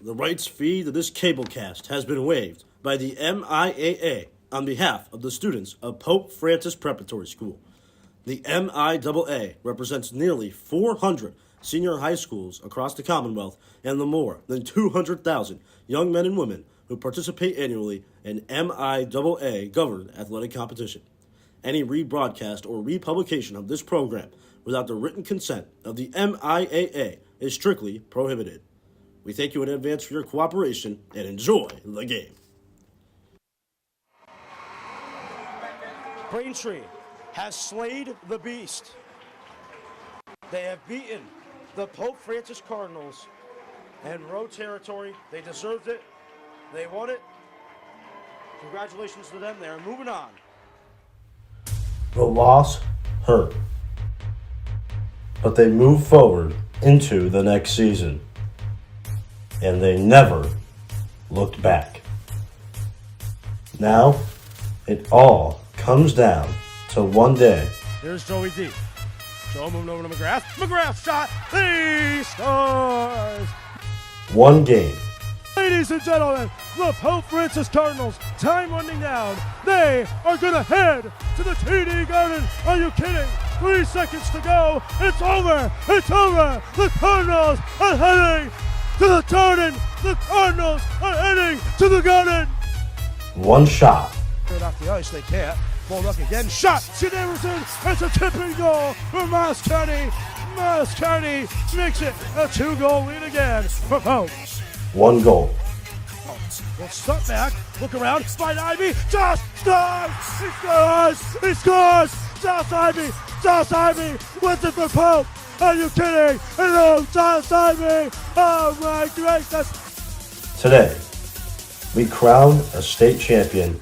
The rights fee to this cablecast has been waived by the MIAA on behalf of the students of Pope Francis Preparatory School. The MIAA represents nearly 400 senior high schools across the Commonwealth and the more than 200,000 young men and women who participate annually in MIAA-governed athletic competition. Any rebroadcast or republication of this program without the written consent of the MIAA is strictly prohibited. We thank you in advance for your cooperation and enjoy the game. Braintree has slayed the beast. They have beaten the Pope Francis Cardinals in road territory. They deserved it. They won it. Congratulations to them. They're moving on. The loss hurt, but they move forward into the next season, and they never looked back. Now, it all comes down to one day. Here's Joey D. Joe moving over to McGrath. McGrath shot. He scores. One game. Ladies and gentlemen, the Pope Francis Cardinals, time winding down. They are going to head to the TD Garden. Are you kidding? 3 seconds to go. It's over. It's over. The Cardinals are heading to the Garden. The Cardinals are heading to the Garden. One shot. Right off the ice, they can't. Ball up again. Shot. Skenaverson. It's a tipping goal for Moss County. Moss County makes it a 2-goal lead again for Pope. One goal. We'll step back, look around, find Ivy. Josh scores! He scores! He scores! Josh Ivy wins it for Pope. Are you kidding? Hello, Josh Ivy! Oh my gracious! Today, we crown a state champion.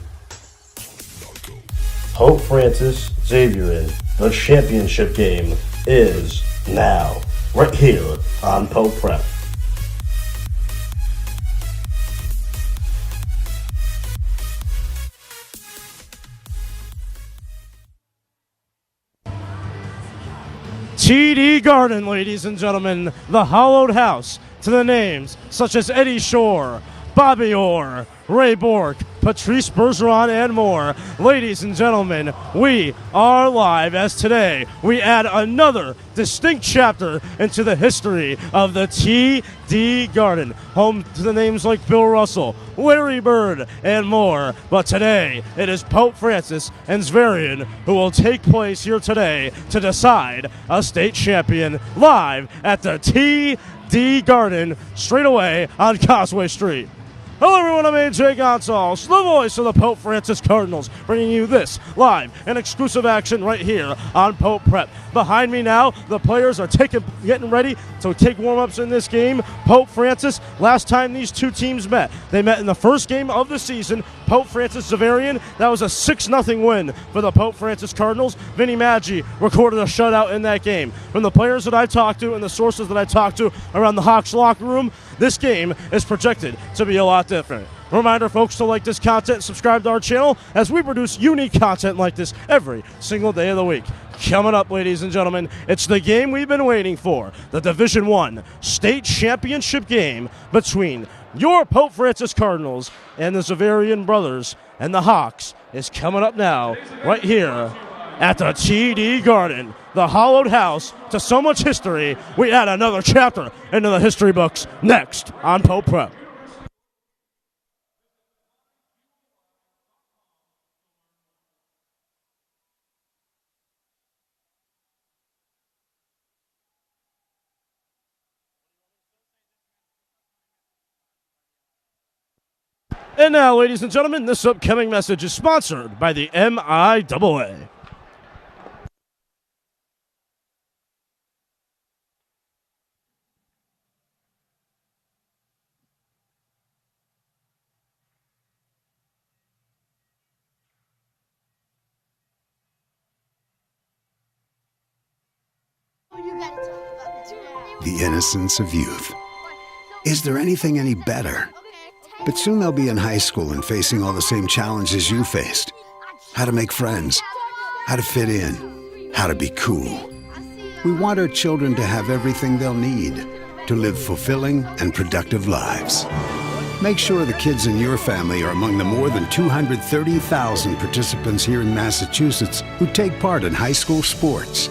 Pope Francis Xaverian. The championship game is now, right here on Pope Prep. TD Garden, ladies and gentlemen, the hollowed house to the names such as Eddie Shore, Bobby Orr, Ray Bork, Patrice Bergeron, and more. Ladies and gentlemen, we are live as today we add another distinct chapter into the history of the TD Garden, home to the names like Bill Russell, Larry Bird, and more. But today, it is Pope Francis and Xaverian who will take place here today to decide a state champion live at the TD Garden straight away on Causeway Street. Hello everyone, I'm AJ Gonzalez, the voice of the Pope Francis Cardinals, bringing you this live and exclusive action right here on Pope Prep. Behind me now, the players are getting ready to take warm-ups in this game. Pope Francis, last time these two teams met, they met in the first game of the season. Pope Francis Xaverian, that was a 6-0 win for the Pope Francis Cardinals. Vinny Maggi recorded a shutout in that game. From the players that I talked to and the sources that I talked to around the Hawks locker room, this game is projected to be a lot different. Reminder, folks, to like this content and subscribe to our channel as we produce unique content like this every single day of the week. Coming up, ladies and gentlemen, it's the game we've been waiting for, the Division I state championship game between your Pope Francis Cardinals and the Xaverian brothers, and the Hawks is coming up now right here at the TD Garden, the hollowed house to so much history. We add another chapter into the history books next on Pope Prep. And now, ladies and gentlemen, this upcoming message is sponsored by the MIAA. The innocence of youth. Is there anything any better? But soon they'll be in high school and facing all the same challenges you faced. How to make friends, how to fit in, how to be cool. We want our children to have everything they'll need. to live fulfilling and productive lives. Make sure the kids in your family are among the more than 230,000 participants here in Massachusetts who take part in high school sports.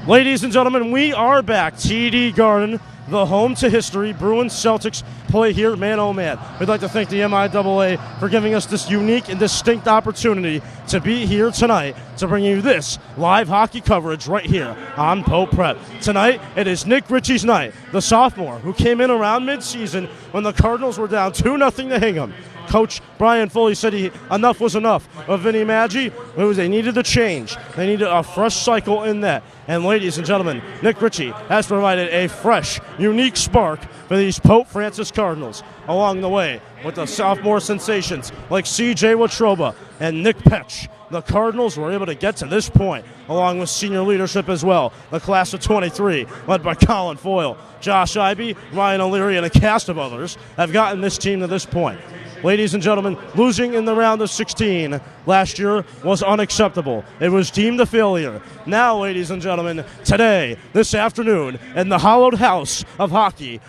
Ladies and gentlemen, we are back. TD Garden, the home to history. Bruins Celtics play here, man oh man. We'd like to thank the MIAA for giving us this unique and distinct opportunity to be here tonight to bring you this live hockey coverage right here on Pope Prep. Tonight, it is Nick Ritchie's night, the sophomore who came in around midseason when the Cardinals were down 2-0 to Hingham. Coach Brian Foley said enough was enough of Vinny Maggi. They needed a change. They needed a fresh cycle in that. And ladies and gentlemen, Nick Ritchie has provided a fresh, unique spark for these Pope Francis Cardinals along the way with the sophomore sensations like C.J. Watroba and Nick Petch. The Cardinals were able to get to this point, along with senior leadership as well. The class of 23, led by Colin Foyle, Josh Ivey, Ryan O'Leary, and a cast of others, have gotten this team to this point. Ladies and gentlemen, losing in the round of 16 last year was unacceptable. It was deemed a failure. Now, ladies and gentlemen, today, this afternoon, in the hallowed house of hockey,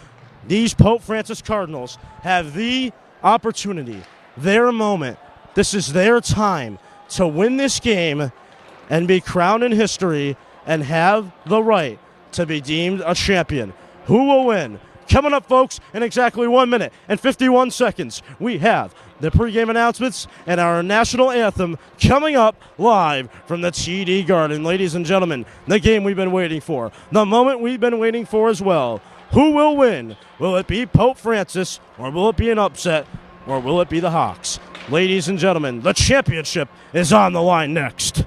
these Pope Francis Cardinals have the opportunity, their moment. This is their time to win this game and be crowned in history and have the right to be deemed a champion. Who will win? Coming up, folks, in exactly 1 minute and 51 seconds, we have the pregame announcements and our national anthem coming up live from the TD Garden. Ladies and gentlemen, the game we've been waiting for, the moment we've been waiting for as well. Who will win? Will it be Pope Francis, or will it be an upset, or will it be the Hawks? Ladies and gentlemen, the championship is on the line next.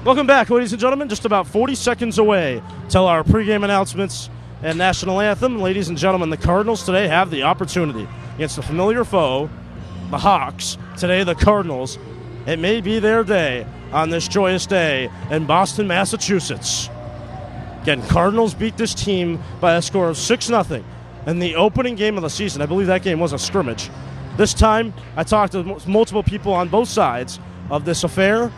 Welcome back, ladies and gentlemen. Just about 40 seconds away till our pregame announcements and national anthem. Ladies and gentlemen, the Cardinals today have the opportunity against a familiar foe, the Hawks. Today, the Cardinals. It may be their day on this joyous day in Boston, Massachusetts. Again, Cardinals beat this team by a score of 6-0 in the opening game of the season. I believe that game was a scrimmage. This time, I talked to multiple people on both sides of this affair.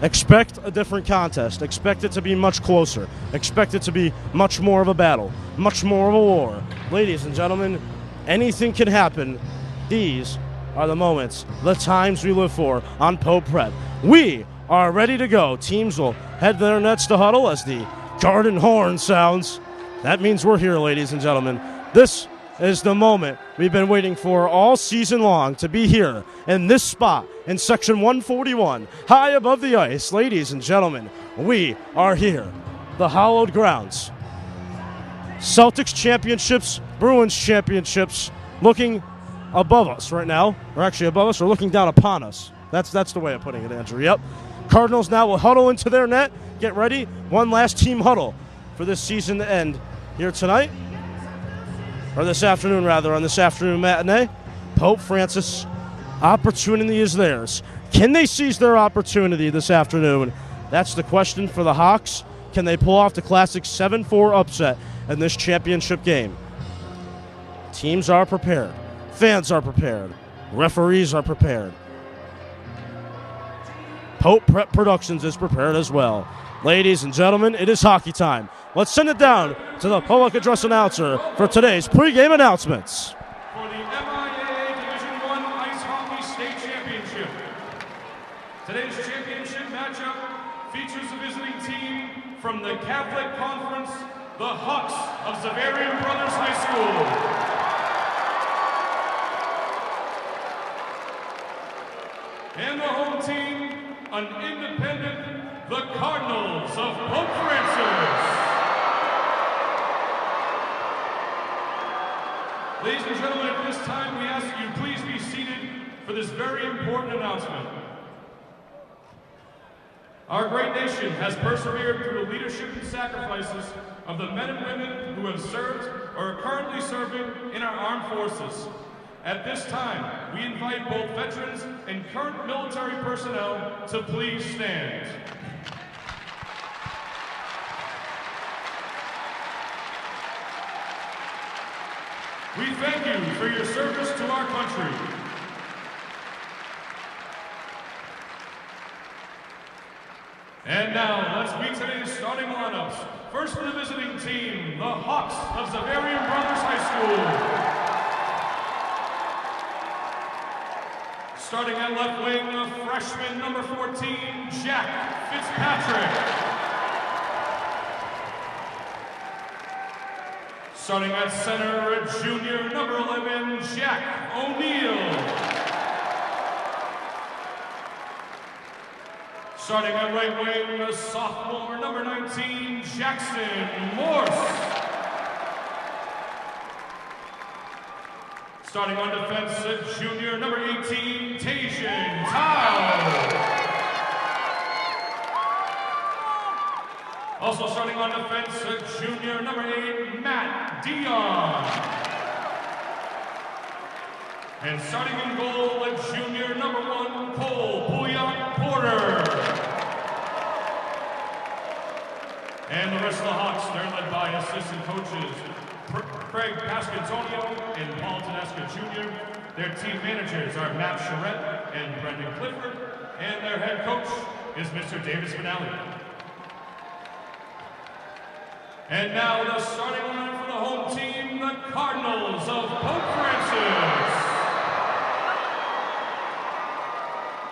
Expect a different contest. Expect it to be much closer. Expect it to be much more of a battle, much more of a war. Ladies and gentlemen, anything can happen. These are the moments, the times we live for on Pope Prep. We are ready to go. Teams will head their nets to huddle as the garden horn sounds. That means we're here, ladies and gentlemen. This is the moment we've been waiting for all season long, to be here in this spot in section 141, high above the ice. Ladies and gentlemen, we are here, the hallowed grounds. Celtics championships, Bruins championships, looking above us right now, or actually above us, or looking down upon us. That's the way of putting it, Andrew. Yep. Cardinals now will huddle into their net. Get ready. One last team huddle for this season to end here tonight. Or this afternoon, rather, on this afternoon matinee. Pope Francis, opportunity is theirs. Can they seize their opportunity this afternoon? That's the question for the Hawks. Can they pull off the classic 7-4 upset in this championship game? Teams are prepared. Fans are prepared. Referees are prepared. Pope Prep Productions is prepared as well. Ladies and gentlemen, it is hockey time. Let's send it down to the public address announcer for today's pregame announcements. For the MIAA from the Catholic Conference, the Hawks of Xaverian Brothers High School. And the home team, an independent, the Cardinals of Pope Francis. Ladies and gentlemen, at this time, we ask that you please be seated for this very important announcement. Our great nation has persevered through the leadership and sacrifices of the men and women who have served or are currently serving in our armed forces. At this time, we invite both veterans and current military personnel to please stand. We thank you for your service to our country. And now, let's meet today's starting lineups. First for the visiting team, the Hawks of Xaverian Brothers High School. Starting at left wing, the freshman number 14, Jack Fitzpatrick. Starting at center, a junior number 11, Jack O'Neill. Starting at right wing, a sophomore, number 19, Jackson Morse. Starting on defense, a junior, number 18, Tajian Tao. Also starting on defense, a junior, number 8, Matt Dion. And starting in goal, a junior, number 1, Cole Pouillat Porter. And the rest of the Hawks, they're led by assistant coaches Craig Pascantonio and Paul Tedesca Jr. Their team managers are Matt Charette and Brendan Clifford. And their head coach is Mr. Davis Finale. And now the starting line for the home team, the Cardinals of Pope Francis.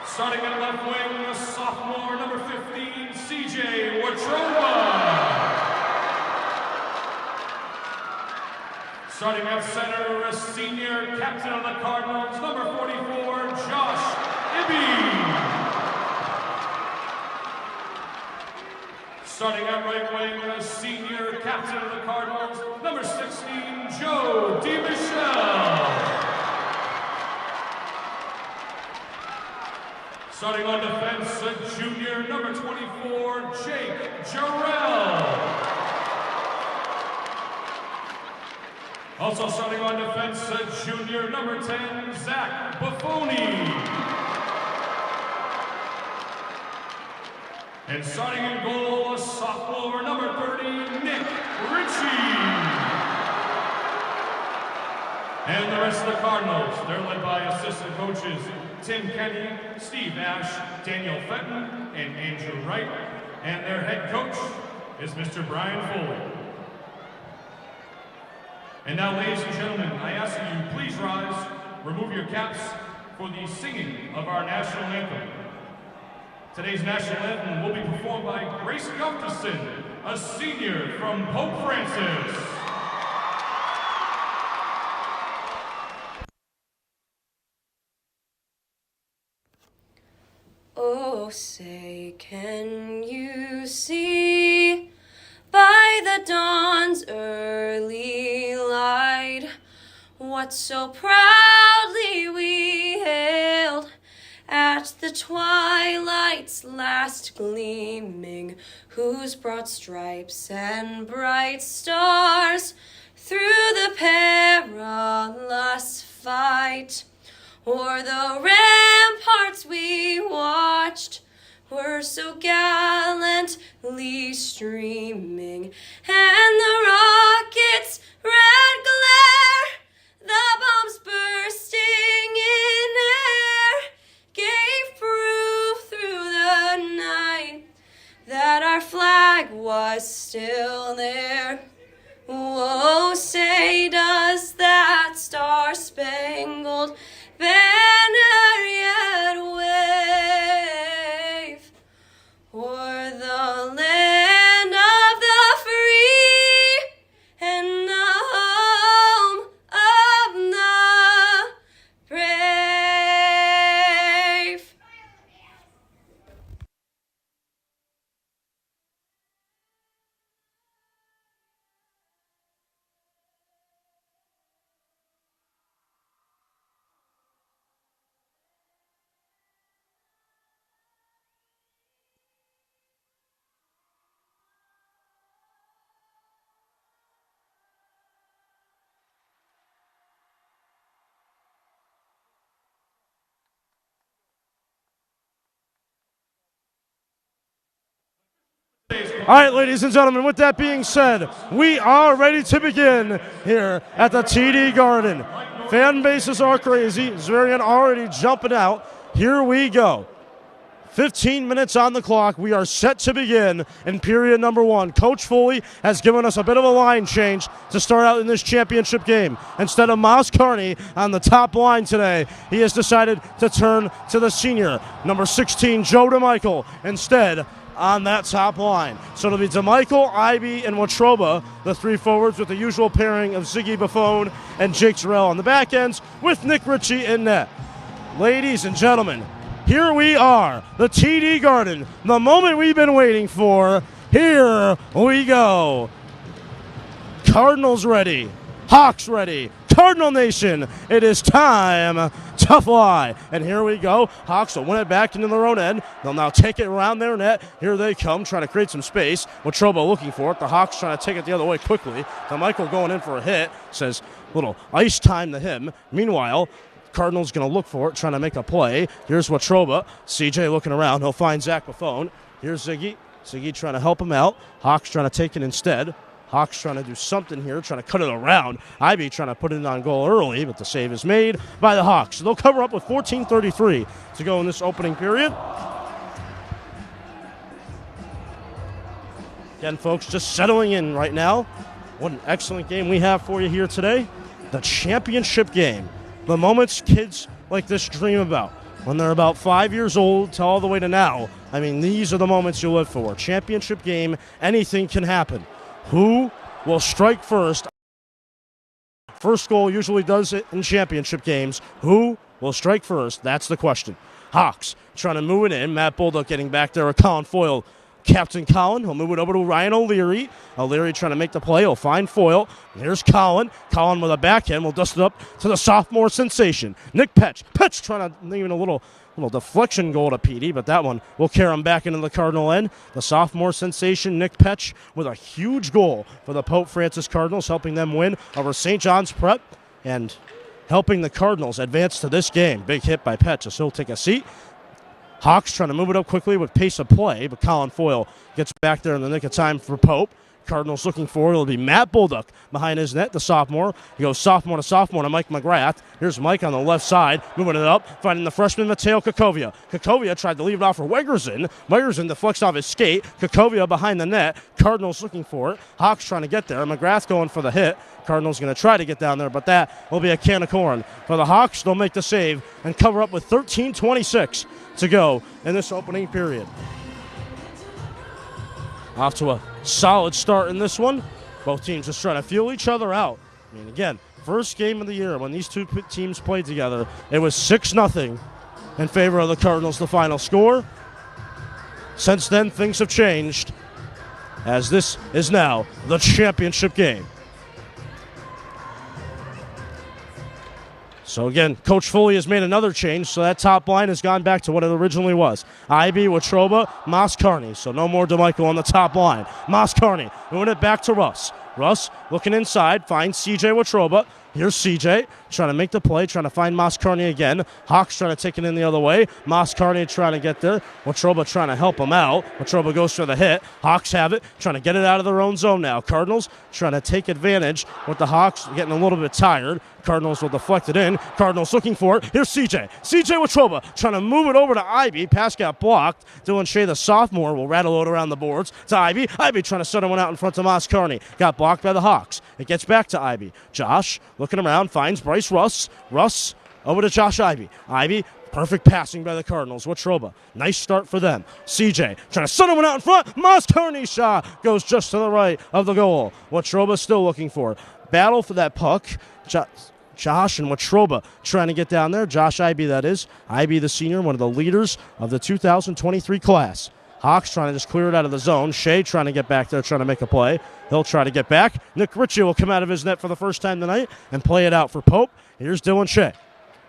Starting at left wing, the sophomore, number 15, CJ Watrova. Starting at center, a senior captain of the Cardinals, number 44, Josh Ibby. Starting at right wing, a senior captain of the Cardinals, number 16, Joe DiMichele. Starting on defense, a junior, number 24, Jake Jarrell. Also starting on defense, a junior, number 10, Zach Buffoni. And starting in goal, a sophomore, number 30, Nick Ritchie. And the rest of the Cardinals, they're led by assistant coaches Tim Kenny, Steve Ash, Daniel Fenton, and Andrew Wright. And their head coach is Mr. Brian Foley. And now, ladies and gentlemen, I ask that you please rise, remove your caps for the singing of our national anthem. Today's national anthem will be performed by Grace Gustafson, a senior from Pope Francis. Oh, say, can you see by the dawn's early light what so proudly we hailed at the twilight's last gleaming, whose broad stripes and bright stars through the perilous fight o'er the ramparts we watched were so gallantly streaming, and the rockets' red glare, the bombs bursting in air, gave proof through the night that our flag was still there. Oh, say does that star-spangled banner yet wave o'er the land All right, ladies and gentlemen, with that being said, we are ready to begin here at the TD Garden. Fan bases are crazy. Xaverian already jumping out. Here we go. 15 minutes on the clock. We are set to begin in period number 1. Coach Foley has given us a bit of a line change to start out in this championship game. Instead of Miles Carney on the top line today, he has decided to turn to the senior, number 16, Joe DeMichael, instead on that top line. So it'll be DeMichael, Ivy, and Watroba, the 3 forwards, with the usual pairing of Ziggy Buffone and Jake Zarrell on the back ends, with Nick Ritchie in net. Ladies and gentlemen, here we are, the TD Garden, the moment we've been waiting for. Here we go. Cardinals ready, Hawks ready, Cardinal Nation, it is time to fly. And here we go. Hawks will win it back into their own end. They'll now take it around their net. Here they come, trying to create some space. Watroba looking for it. The Hawks trying to take it the other way quickly. DeMichael going in for a hit. Says, little ice time to him. Meanwhile, Cardinals going to look for it, trying to make a play. Here's Watroba. CJ looking around. He'll find Zach Buffone. Here's Ziggy. Ziggy trying to help him out. Hawks trying to take it instead. Hawks trying to do something here, trying to cut it around. Ivy trying to put it on goal early, but the save is made by the Hawks. So they'll cover up with 14:33 to go in this opening period. Again, folks, just settling in right now. What an excellent game we have for you here today. The championship game. The moments kids like this dream about when they're about 5 years old to all the way to now. I mean, these are the moments you live for. Championship game, anything can happen. Who will strike first? First goal usually does it in championship games. Who will strike first? That's the question. Hawks trying to move it in. Matt Bulldog getting back there with Colin Foyle. Captain Colin, he'll move it over to Ryan O'Leary. O'Leary trying to make the play. He'll find Foyle. Here's Colin. Colin with a backhand will dust it up to the sophomore sensation, Nick Petch. Petch trying to even a little deflection goal to Petey, but that one will carry him back into the Cardinal end. The sophomore sensation, Nick Petch, with a huge goal for the Pope Francis Cardinals, helping them win over St. John's Prep and helping the Cardinals advance to this game. Big hit by Petch, so he'll take a seat. Hawks trying to move it up quickly with pace of play, but Colin Foyle gets back there in the nick of time for Pope. Cardinals looking for it. It'll be Matt Bulldog behind his net, the sophomore. He goes sophomore to Mike McGrath. Here's Mike on the left side, moving it up, finding the freshman Mateo Kakovia. Kakovia tried to leave it off for Wegerson. Wegerson deflects off his skate. Kakovia behind the net. Cardinals looking for it. Hawks trying to get there. McGrath going for the hit. Cardinals going to try to get down there, but that will be a can of corn. For the Hawks, they'll make the save and cover up with 13:26 to go in this opening period. Off to a solid start in this one. Both teams just trying to feel each other out. I mean, again, first game of the year when these two teams played together, it was 6-0 in favor of the Cardinals, the final score. Since then, things have changed, as this is now the championship game. So again, Coach Foley has made another change, so that top line has gone back to what it originally was. Ivy, Watroba, Moss Carney. So no more DeMichael on the top line. Moss Carney moving it back to Russ. Russ looking inside, finds CJ Watroba. Here's CJ trying to make the play, trying to find Moss Carney again. Hawks trying to take it in the other way. Moss Carney trying to get there. Watroba trying to help him out. Watroba goes for the hit. Hawks have it, trying to get it out of their own zone now. Cardinals trying to take advantage with the Hawks getting a little bit tired. Cardinals will deflect it in. Cardinals looking for it. Here's CJ. CJ Watroba trying to move it over to Ivy. Pass got blocked. Dylan Shea, the sophomore, will rattle it around the boards to Ivy. Ivy trying to set one out in front of Moss Carney. Got blocked by the Hawks. It gets back to Ivy. Josh looking around, finds Bryce Russ. Russ over to Josh Ivy. Ivy, perfect passing by the Cardinals. Watroba, nice start for them. CJ trying to set one out in front. Moss Carney's shot goes just to the right of the goal. Watroba still looking for it. Battle for that puck. Josh and Watroba trying to get down there. Josh Ivy, that is. Ivy, the senior, one of the leaders of the 2023 class. Hawks trying to just clear it out of the zone. Shea trying to get back there, trying to make a play. He'll try to get back. Nick Ritchie will come out of his net for the first time tonight and play it out for Pope. Here's Dylan Shea.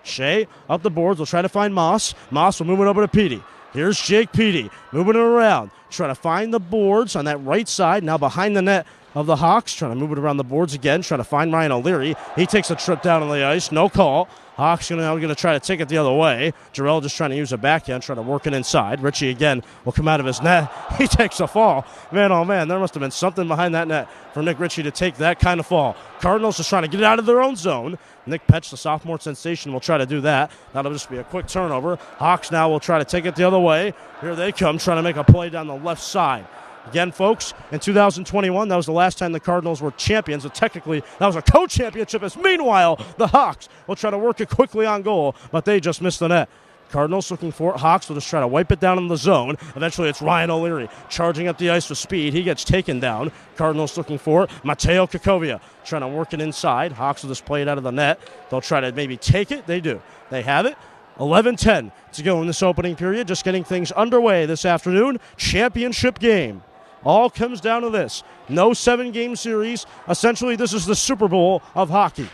Shea up the boards. Will try to find Moss. Moss will move it over to Petey. Here's Jake Petey moving it around. Trying to find the boards on that right side. Now behind the net of the Hawks, trying to move it around the boards again, trying to find Ryan O'Leary. He takes a trip down on the ice, no call. Hawks now going to try to take it the other way. Jarrell just trying to use a backhand, trying to work it inside. Richie again will come out of his net. He takes a fall. Man, oh man, there must have been something behind that net for Nick Richie to take that kind of fall. Cardinals just trying to get it out of their own zone. Nick Petch, the sophomore sensation, will try to do that. That'll just be a quick turnover. Hawks now will try to take it the other way. Here they come, trying to make a play down the left side. Again, folks, in 2021, that was the last time the Cardinals were champions. But technically, that was a co-championship. As meanwhile, the Hawks will try to work it quickly on goal, but they just missed the net. Cardinals looking for it. Hawks will just try to wipe it down in the zone. Eventually, it's Ryan O'Leary charging up the ice with speed. He gets taken down. Cardinals looking for it. Mateo Kakovia trying to work it inside. Hawks will just play it out of the net. They'll try to maybe take it. They do. They have it. 11-10 to go in this opening period. Just getting things underway this afternoon. Championship game. All comes down to this. No 7-game series. Essentially, this is the Super Bowl of hockey.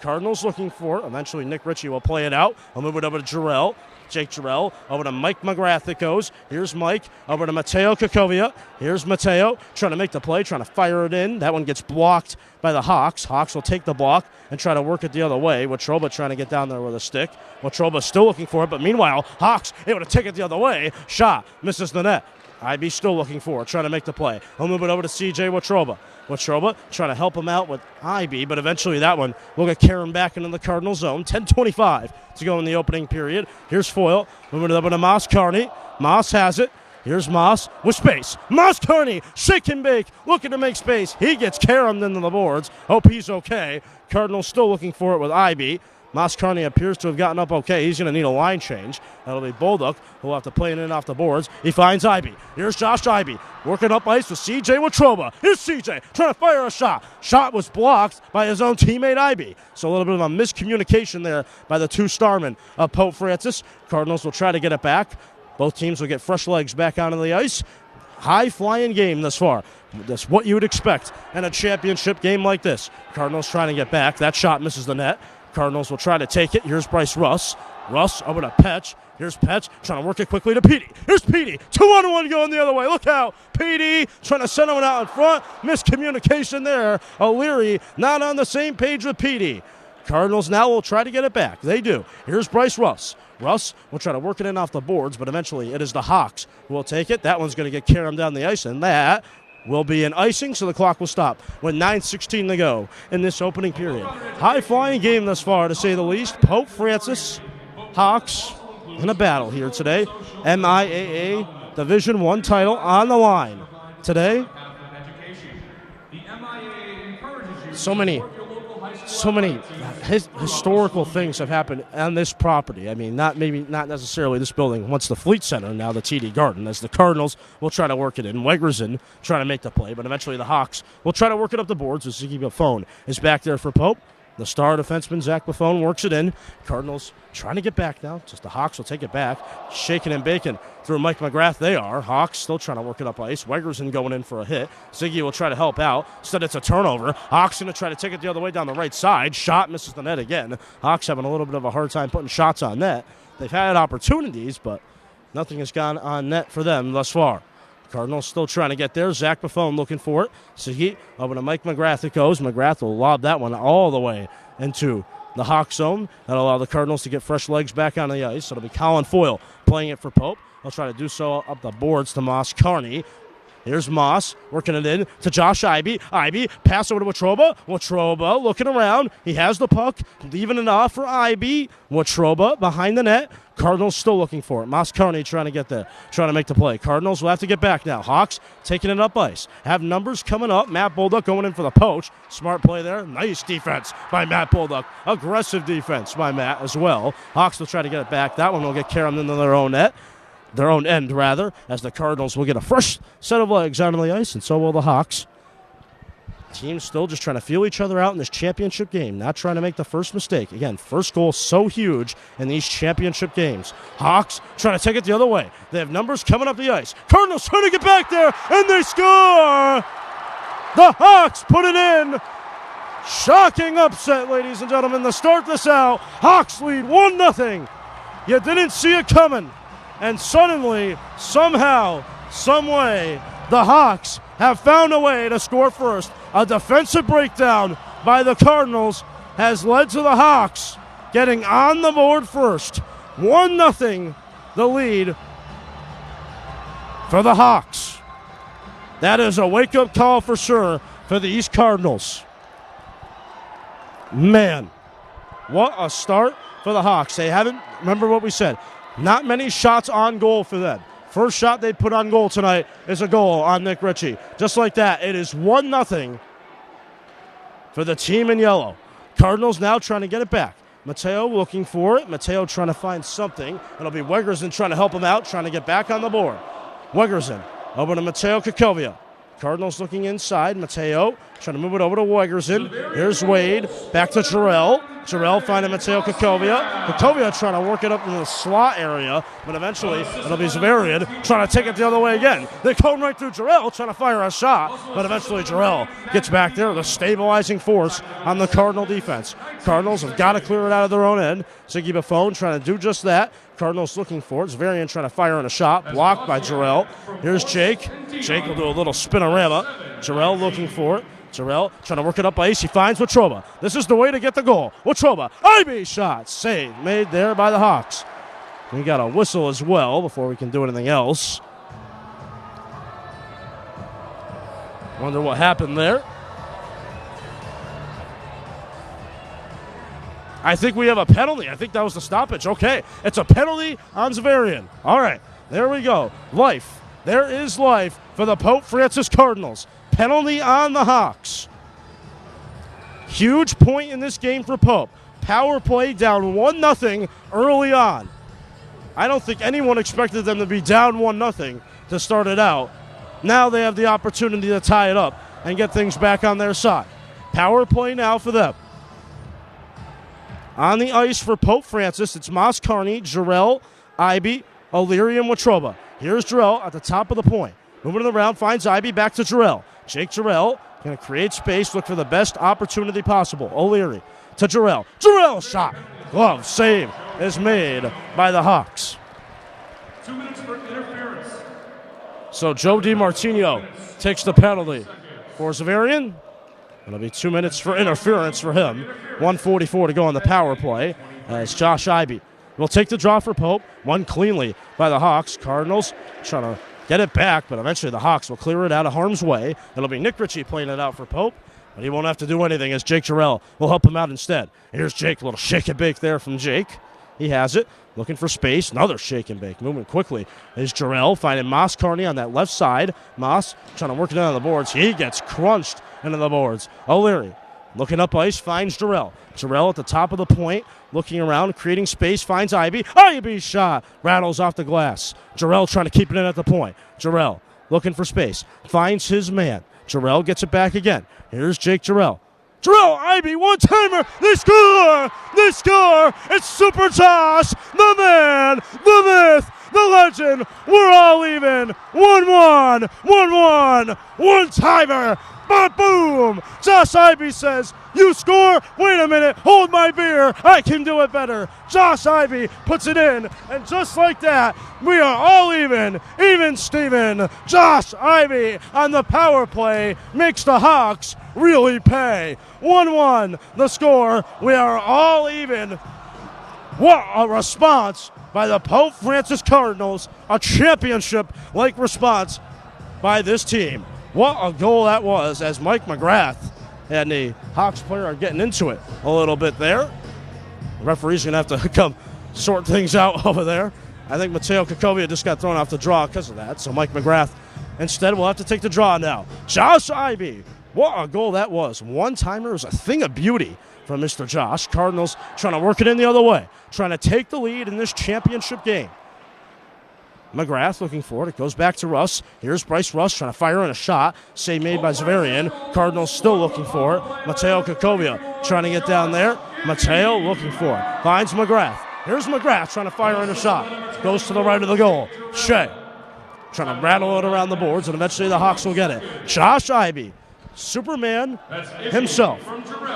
Cardinals looking for it. Eventually, Nick Richie will play it out. I'll move it over to Jarrell. Jake Jarrell. Over to Mike McGrath it goes. Here's Mike. Over to Mateo Kakovia. Here's Mateo trying to make the play, trying to fire it in. That one gets blocked by the Hawks. Hawks will take the block and try to work it the other way. Watroba trying to get down there with a stick. Watroba still looking for it, but meanwhile, Hawks able to take it the other way. Shot misses the net. IB still looking for it, trying to make the play. He'll move it over to CJ Watroba. Watroba trying to help him out with IB, but eventually that one will get Karen back into the Cardinal zone. 10:25 to go in the opening period. Here's Foyle. Moving it over to Moss Carney. Moss has it. Here's Moss with space. Moss Carney, shake and bake, looking to make space. He gets caromed into the boards. Hope he's okay. Cardinals still looking for it with IB. Moss Carney appears to have gotten up okay. He's going to need a line change. That'll be Bolduc, who will have to play it in off the boards. He finds Ivy. Here's Josh Ivy, working up ice with C.J. Watroba. Here's C.J. trying to fire a shot. Shot was blocked by his own teammate Ivy. So a little bit of a miscommunication there by the two starmen of Pope Francis. Cardinals will try to get it back. Both teams will get fresh legs back onto the ice. High-flying game thus far. That's what you would expect in a championship game like this. Cardinals trying to get back. That shot misses the net. Cardinals will try to take it. Here's Bryce Russ. Russ over to Petch. Here's Petch trying to work it quickly to Petey. Here's Petey. 2-on-1 going the other way. Look out. Petey trying to send one out in front. Miscommunication there. O'Leary not on the same page with Petey. Cardinals now will try to get it back. They do. Here's Bryce Russ. Russ will try to work it in off the boards, but eventually it is the Hawks who will take it. That one's going to get carried down the ice, and that will be an icing, so the clock will stop with 9:16 to go in this opening period. High-flying game thus far, to say the least. Pope Francis, Hawks in a battle here today. MIAA Division I title on the line today. So many historical things have happened on this property. I mean, not necessarily this building. Once the Fleet Center, now the TD Garden, as the Cardinals will try to work it in. Wegerson trying to make the play, but eventually the Hawks will try to work it up the boards as Ziggy Buffon is back there for Pope. The star defenseman, Zach Buffon, works it in. Cardinals trying to get back now. Just the Hawks will take it back. Shaking and baking through Mike McGrath. They are. Hawks still trying to work it up ice. Wegerson going in for a hit. Ziggy will try to help out. Instead, it's a turnover. Hawks going to try to take it the other way down the right side. Shot misses the net again. Hawks having a little bit of a hard time putting shots on net. They've had opportunities, but nothing has gone on net for them thus far. Cardinals still trying to get there. Zach Buffon looking for it. Ziggy over to Mike McGrath it goes. McGrath will lob that one all the way into the Hawk zone. That'll allow the Cardinals to get fresh legs back on the ice. It'll be Colin Foyle playing it for Pope. He'll try to do so up the boards to Moss Carney. Here's Moss working it in to Josh Ivy. Ivy pass over to Watroba. Watroba looking around. He has the puck, leaving it off for Ivy. Watroba behind the net. Cardinals still looking for it. Moss Carney trying to get there, trying to make the play. Cardinals will have to get back now. Hawks taking it up ice. Have numbers coming up. Matt Bolduc going in for the poach. Smart play there. Nice defense by Matt Bolduc. Aggressive defense by Matt as well. Hawks will try to get it back. That one will get carried into their own net. Their own end, rather, as the Cardinals will get a fresh set of legs on the ice, and so will the Hawks. Teams still just trying to feel each other out in this championship game, not trying to make the first mistake. Again, first goal so huge in these championship games. Hawks trying to take it the other way. They have numbers coming up the ice. Cardinals trying to get back there, and they score! The Hawks put it in. Shocking upset, ladies and gentlemen, to start this out. Hawks lead 1-0. You didn't see it coming. And suddenly, somehow, some way, The Hawks have found a way to score first. A defensive breakdown by the Cardinals has led to the Hawks getting on the board first. 1-0 the lead for the Hawks. That is a wake-up call for sure for the East Cardinals. Man, what a start for the Hawks. They haven't, remember what we said, not many shots on goal for them. First shot they put on goal tonight is a goal on Nick Ritchie. Just like that, it is 1-0 for the team in yellow. Cardinals now trying to get it back. Mateo looking for it. Mateo trying to find something. It'll be Wegerson trying to help him out, trying to get back on the board. Wegerson over to Mateo Kakovia. Cardinals looking inside. Mateo trying to move it over to Wegerson. Here's Wade. Back to Jarrell. Jarrell finding Mateo Kakovia. Kakovia trying to work it up in the slot area, but eventually it'll be Xaverian trying to take it the other way again. They come right through Jarrell trying to fire a shot, but eventually Jarrell gets back there, the stabilizing force on the Cardinal defense. Cardinals have got to clear it out of their own end. Ziggy Buffon trying to do just that. Cardinals looking for it. Xaverian trying to fire in a shot, blocked by Jarrell. Here's Jake. Jake will do a little spinorama. Jarrell looking for it. Jarrell trying to work it up ice. He finds Watroba. This is the way to get the goal. Watroba, IB shot. Save made there by the Hawks. We got a whistle as well before we can do anything else. Wonder what happened there. I think we have a penalty. I think that was the stoppage. Okay, it's a penalty on Xaverian. All right, there we go. Life. There is life for the Pope Francis Cardinals. Penalty on the Hawks. Huge point in this game for Pope. Power play down 1-0 early on. I don't think anyone expected them to be down 1-0 to start it out. Now they have the opportunity to tie it up and get things back on their side. Power play now for them. On the ice for Pope Francis, it's Moss Carney, Jarrell, Ibe, O'Leary, and Watroba. Here's Jarrell at the top of the point. Moving it around, finds Ibe, back to Jarrell. Jake Jarrell going to create space, look for the best opportunity possible. O'Leary to Jarrell. Jarrell shot. Glove save is made by the Hawks. 2 minutes for interference. So Joe DiMartino takes the penalty for Xaverian. It'll be 2 minutes for interference for him. 1:44 to go on the power play as Josh Ibe will take the draw for Pope. Won cleanly by the Hawks. Cardinals trying to get it back, but eventually the Hawks will clear it out of harm's way. It'll be Nick Ritchie playing it out for Pope, but he won't have to do anything as Jake Jarrell will help him out instead. Here's Jake, a little shake and bake there from Jake. He has it, looking for space, another shake and bake. Moving quickly is Jarrell, finding Moss Carney on that left side. Moss trying to work it down on the boards. He gets crunched into the boards. O'Leary looking up ice, finds Jarrell. Jarrell at the top of the point, looking around, creating space, finds Ibe. Ibe shot, rattles off the glass. Jarrell trying to keep it in at the point. Jarrell looking for space, finds his man. Jarrell gets it back again. Here's Jake Jarrell. Jarrell, Ibe, one-timer, they score! They score! It's Super Josh, the man, the myth, the legend. We're all even. 1-1, 1-1, one-timer. But boom! Josh Ibe says, you score? Wait a minute, hold my beer. I can do it better. Josh Ibe puts it in, and just like that, we are all even. Even Steven. Josh Ibe on the power play makes the Hawks really pay. 1-1 the score. We are all even. What a response by the Pope Francis Cardinals. A championship-like response by this team. What a goal that was as Mike McGrath and the Hawks player are getting into it a little bit there. The referee's going to have to come sort things out over there. I think Mateo Kakovia just got thrown off the draw because of that. So Mike McGrath instead will have to take the draw now. Josh Ibe. What a goal that was. One-timer was a thing of beauty from Mr. Josh. Cardinals trying to work it in the other way. Trying to take the lead in this championship game. McGrath looking for it. It goes back to Russ. Here's Bryce Russ trying to fire in a shot. Save made by Xaverian. Cardinals still looking for it. Mateo Kakovia trying to get down there. Mateo looking for it. Finds McGrath. Here's McGrath trying to fire in a shot. Goes to the right of the goal. Shea trying to rattle it around the boards, and eventually the Hawks will get it. Josh Ibe, Superman himself,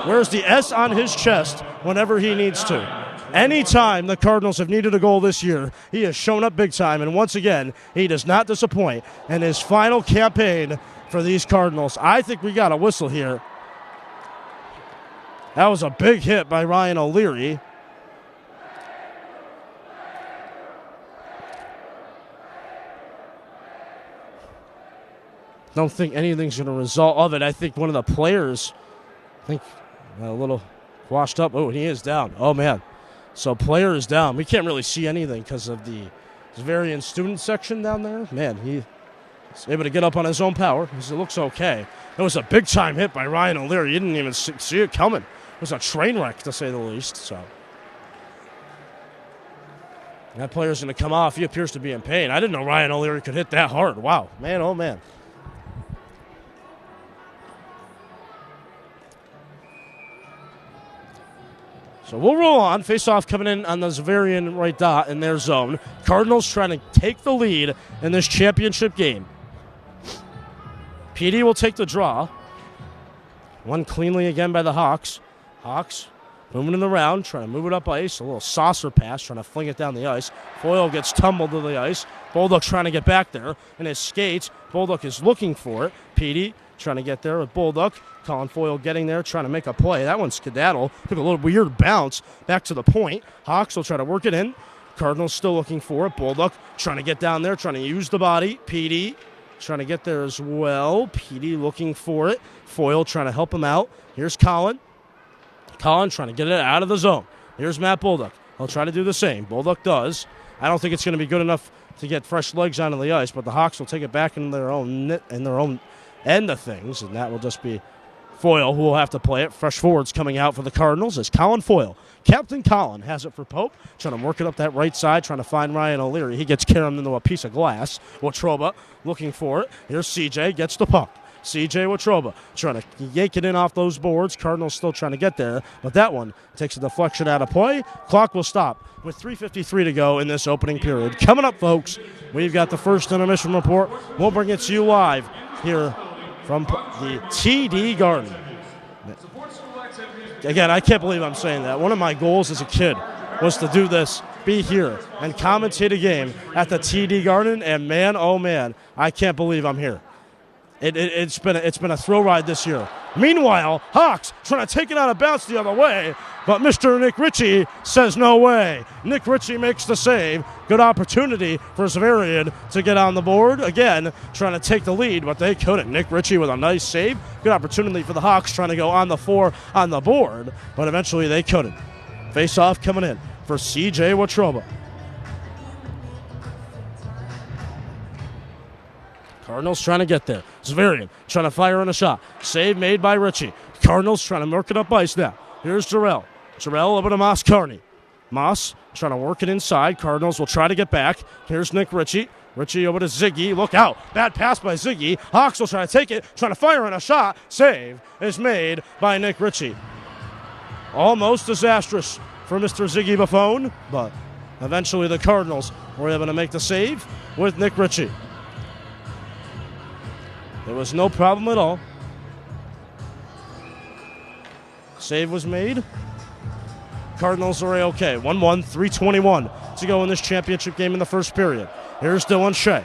wears the S on his chest whenever he needs to. Anytime the Cardinals have needed a goal this year, he has shown up big time, and once again, he does not disappoint in his final campaign for these Cardinals. I think we got a whistle here. That was a big hit by Ryan O'Leary. Don't think anything's going to result of it. I think one of the players, a little washed up. Oh, he is down. Oh, man. So player is down. We can't really see anything because of the Xaverian student section down there. Man, he's able to get up on his own power. It looks okay. It was a big-time hit by Ryan O'Leary. You didn't even see it coming. It was a train wreck, to say the least. So that player's going to come off. He appears to be in pain. I didn't know Ryan O'Leary could hit that hard. Wow. Man, oh, man. So we'll roll on. Face-off coming in on the Xaverian right dot in their zone. Cardinals trying to take the lead in this championship game. PD will take the draw. Won cleanly again by the Hawks. Hawks moving in the round, trying to move it up ice. A little saucer pass, trying to fling it down the ice. Foyle gets tumbled to the ice. Bolduc trying to get back there. In his skates, Bolduc is looking for it. PD trying to get there with Bolduc. Colin Foyle getting there, trying to make a play. That one's skedaddle. Took a little weird bounce back to the point. Hawks will try to work it in. Cardinals still looking for it. Bolduc trying to get down there, trying to use the body. PD trying to get there as well. PD looking for it. Foyle trying to help him out. Here's Colin. Colin trying to get it out of the zone. Here's Matt Bolduc. He'll try to do the same. Bolduc does. I don't think it's going to be good enough to get fresh legs onto the ice, but the Hawks will take it back in their own end of things, and that will just be Foyle who will have to play it. Fresh forwards coming out for the Cardinals is Colin Foyle. Captain Colin has it for Pope, trying to work it up that right side, trying to find Ryan O'Leary. He gets carried into a piece of glass. Watroba looking for it. Here's CJ, gets the puck. CJ Watroba trying to yank it in off those boards. Cardinals still trying to get there, but that one takes a deflection out of play. Clock will stop with 3:53 to go in this opening period. Coming up, folks, we've got the first intermission report. We'll bring it to you live here from the TD Garden. Again, I can't believe I'm saying that. One of my goals as a kid was to do this, be here, and commentate a game at the TD Garden, and man, oh man, I can't believe I'm here. It's been a thrill ride this year. Meanwhile, Hawks trying to take it out of bounds the other way, but Mr. Nick Ritchie says no way. Nick Ritchie makes the save. Good opportunity for Xaverian to get on the board. Again, trying to take the lead, but they couldn't. Nick Ritchie with a nice save. Good opportunity for the Hawks trying to go on the four on the board, but eventually they couldn't. Face-off coming in for CJ Watroba. Cardinals trying to get there. Xaverian trying to fire in a shot. Save made by Ritchie. Cardinals trying to work it up ice now. Here's Jarrell. Jarrell over to Moss Carney. Moss trying to work it inside. Cardinals will try to get back. Here's Nick Ritchie. Ritchie over to Ziggy. Look out. Bad pass by Ziggy. Hawks will try to take it. Trying to fire in a shot. Save is made by Nick Ritchie. Almost disastrous for Mr. Ziggy Buffone, but eventually the Cardinals were able to make the save with Nick Ritchie. There was no problem at all. Save was made. Cardinals are okay. 1-1, 3:21 to go in this championship game in the first period. Here's Dylan Shea.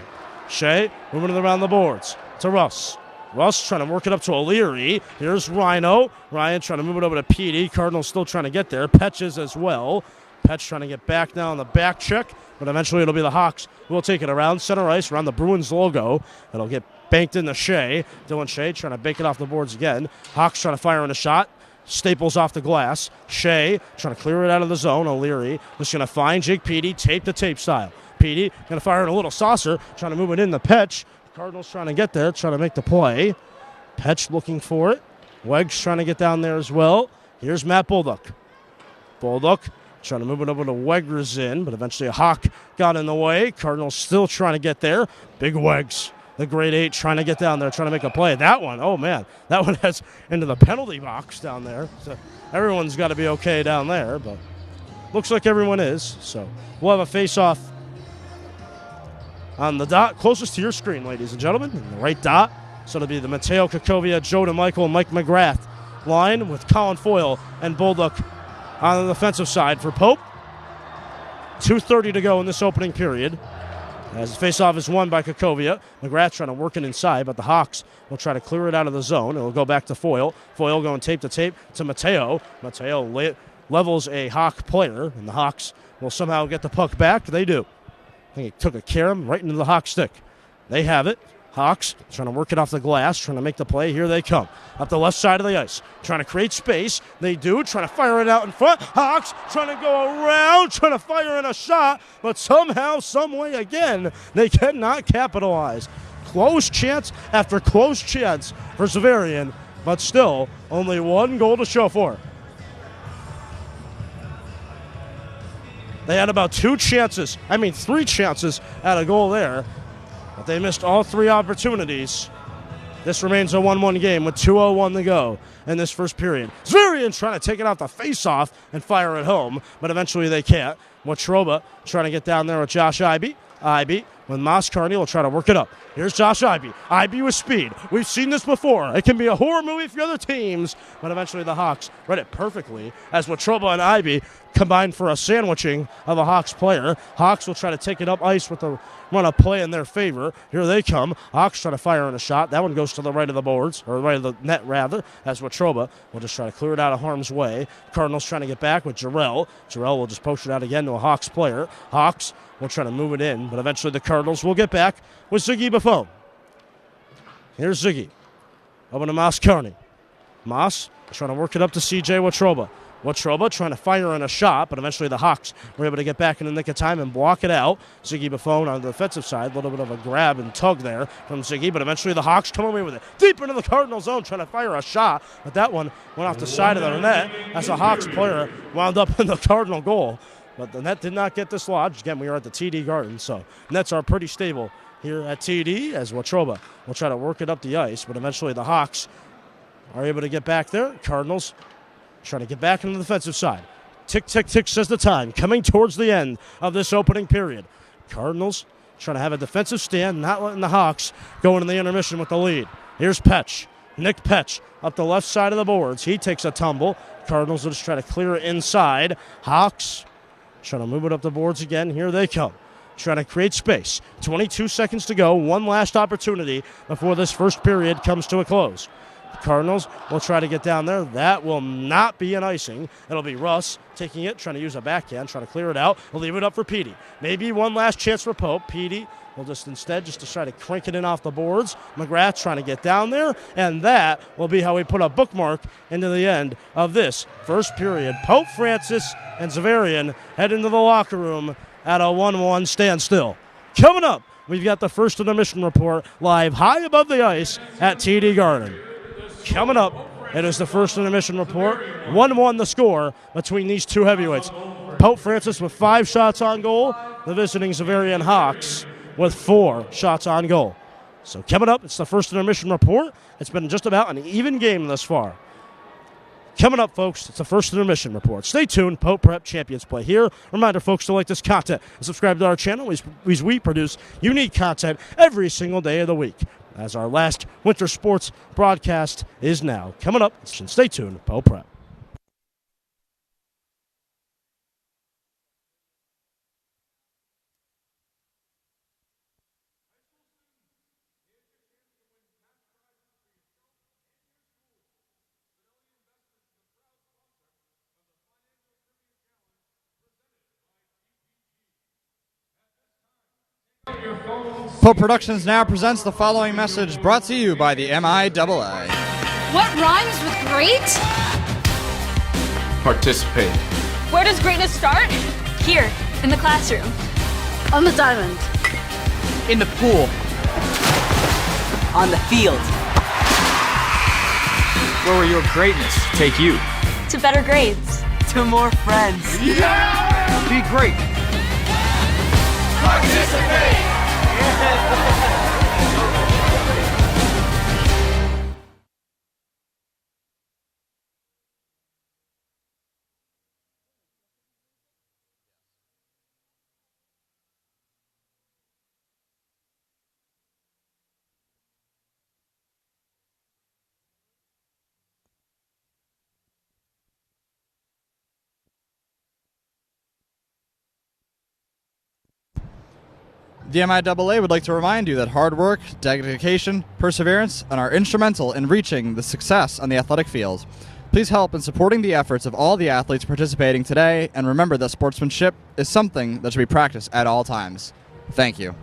Shea moving it around the boards to Russ. Russ trying to work it up to O'Leary. Here's Rhino. Ryan trying to move it over to PD. Cardinals still trying to get there. Petches as well. Petch trying to get back now on the back check, but eventually it'll be the Hawks who will take it around center ice, around the Bruins logo. It'll get banked into Shea. Dylan Shea trying to bake it off the boards again. Hawks trying to fire in a shot. Staples off the glass. Shea trying to clear it out of the zone. O'Leary just going to find Jake Petey, tape to tape style. Petey going to fire in a little saucer, trying to move it in the Petch. Cardinals trying to get there, trying to make the play. Petch looking for it. Wegs trying to get down there as well. Here's Matt Bolduc. Bolduc trying to move it over to Weggers in, but eventually a Hawk got in the way. Cardinals still trying to get there. Big Wegs, the grade 8, trying to get down there, trying to make a play. That one, oh man, that one has into the penalty box down there. So everyone's got to be okay down there, but looks like everyone is. So we'll have a face-off on the dot closest to your screen, ladies and gentlemen, in the right dot. So it'll be the Mateo Kakovia, Joe DeMichael, and Mike McGrath line with Colin Foyle and Bolduc on the defensive side for Pope. 2:30 to go in this opening period. As the faceoff is won by Kakovia. McGrath trying to work it inside, but the Hawks will try to clear it out of the zone. It will go back to Foyle. Foyle going tape to tape to Mateo. Mateo levels a Hawk player, and the Hawks will somehow get the puck back. They do. I think he took a carom right into the Hawk stick. They have it. Hawks trying to work it off the glass, trying to make the play. Here they come. Up the left side of the ice. Trying to create space. They do. Trying to fire it out in front. Hawks trying to go around, trying to fire in a shot. But somehow, some way, again, they cannot capitalize. Close chance after close chance for Xaverian. But still, only one goal to show for it. They had about three chances at a goal there. But they missed all three opportunities. This remains a 1-1 game with 2:01 to go in this first period. Xaverian trying to take it off the face-off and fire it home, but eventually they can't. Watroba trying to get down there with Josh Ivey. Ivey with Moscarney will try to work it up. Here's Josh Ivey. Ivey with speed. We've seen this before. It can be a horror movie for other teams, but eventually the Hawks read it perfectly as Watroba and Ivey combined for a sandwiching of a Hawks player. Hawks will try to take it up ice with a run of play in their favor. Here they come. Hawks try to fire in a shot. That one goes to the right of the boards, or right of the net rather, as Watroba will just try to clear it out of harm's way. Cardinals trying to get back with Jarrell. Jarrell will just post it out again to a Hawks player. Hawks will try to move it in, but eventually the Cardinals will get back with Ziggy Buffon. Here's Ziggy. Over to Moscarney. Moss trying to work it up to C.J. Watroba. Watroba trying to fire in a shot, but eventually the Hawks were able to get back in the nick of time and block it out. Ziggy Buffon on the defensive side, a little bit of a grab and tug there from Ziggy, but eventually the Hawks come away with it. Deep into the Cardinal zone, trying to fire a shot, but that one went off the side of the net as a Hawks player wound up in the Cardinal goal. But the net did not get dislodged. Again, we are at the TD Garden, so nets are pretty stable here at TD as Watroba will try to work it up the ice, but eventually the Hawks are able to get back there. Cardinals trying to get back into the defensive side. Tick, tick, tick says the time. Coming towards the end of this opening period. Cardinals trying to have a defensive stand, not letting the Hawks go into the intermission with the lead. Here's Petch. Nick Petch up the left side of the boards. He takes a tumble. Cardinals will just try to clear it inside. Hawks trying to move it up the boards again. Here they come. Trying to create space. 22 seconds to go. One last opportunity before this first period comes to a close. The Cardinals will try to get down there. That will not be an icing. It'll be Russ taking it, trying to use a backhand, trying to clear it out. We'll leave it up for Petey. Maybe one last chance for Pope. Petey will just try to crank it in off the boards. McGrath trying to get down there, and that will be how we put a bookmark into the end of this first period. Pope Francis and Xaverian head into the locker room at a 1-1 standstill. Coming up, we've got the first intermission report live high above the ice at TD Garden. Coming up, it is the first intermission report. 1-1 the score between these two heavyweights. Pope Francis with 5 shots on goal. The visiting Xaverian Hawks with 4 shots on goal. So coming up, it's the first intermission report. It's been just about an even game thus far. Coming up, folks, it's the first intermission report. Stay tuned. Pope Prep Champions Play here. Reminder, folks, to like this content and subscribe to our channel as we produce unique content every single day of the week. As our last winter sports broadcast is now coming up. Stay tuned. Pope Prep. Pope Productions now presents the following message brought to you by the MIAA. What rhymes with great? Participate. Where does greatness start? Here, in the classroom. On the diamond. In the pool. On the field. Where will your greatness take you? To better grades. To more friends. Yeah! Be great. Participate! The MIAA would like to remind you that hard work, dedication, perseverance, and are instrumental in reaching the success on the athletic field. Please help in supporting the efforts of all the athletes participating today, and remember that sportsmanship is something that should be practiced at all times. Thank you.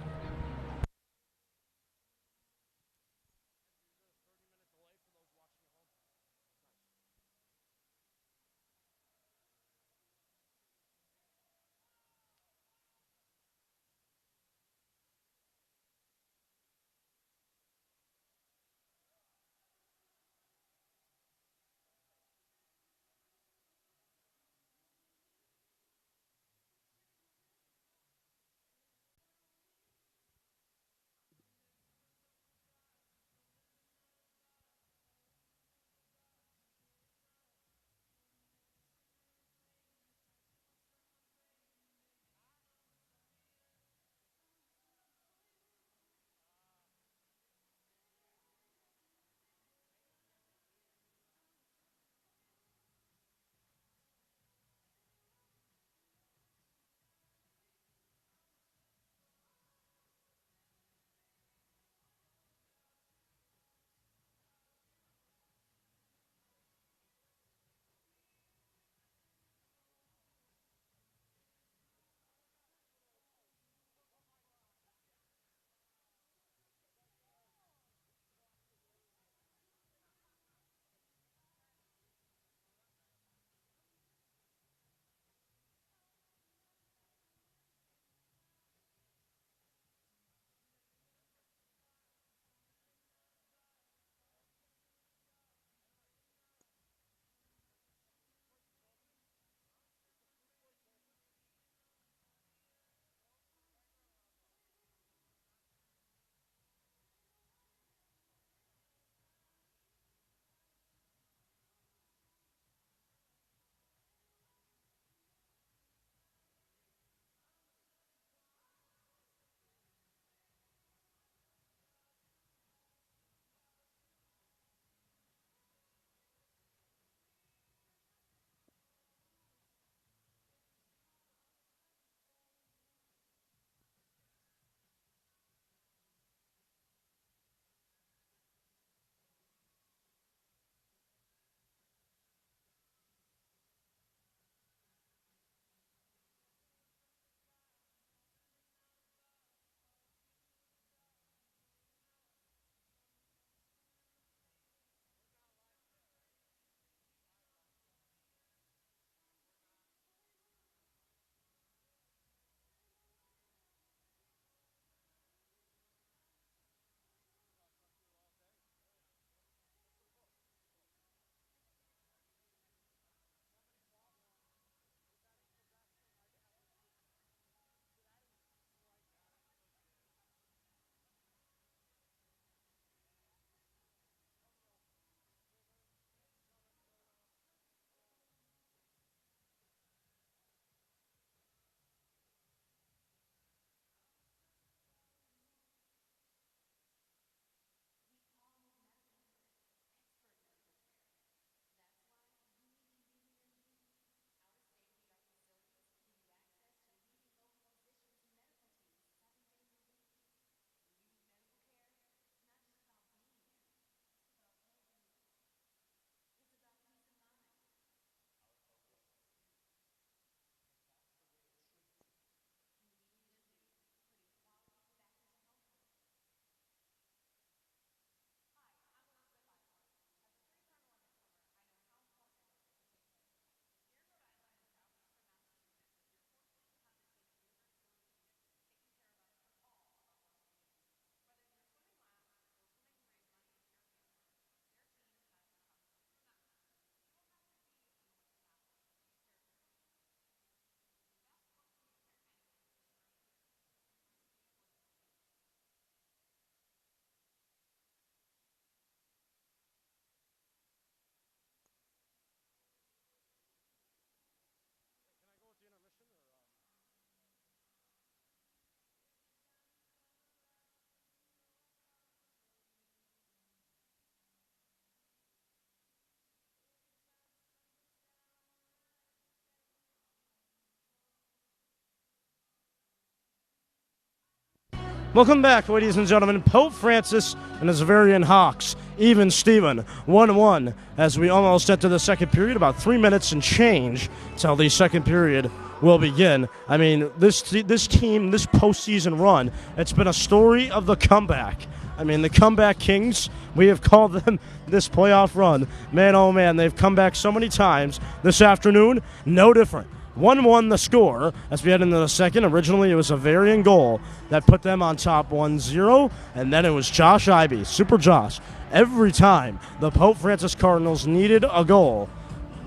Welcome back, ladies and gentlemen. Pope Francis and the Xaverian Hawks, even Steven, 1-1, as we almost enter the second period. About 3 minutes and change till the second period will begin. I mean, this team, this postseason run, it's been a story of the comeback. I mean, the comeback kings, we have called them this playoff run. Man, oh man, they've come back so many times. This afternoon, no different. 1-1 the score as we head into the second. Originally, it was a Xaverian goal that put them on top 1-0, and then it was Josh Ivey, Super Josh. Every time the Pope Francis Cardinals needed a goal,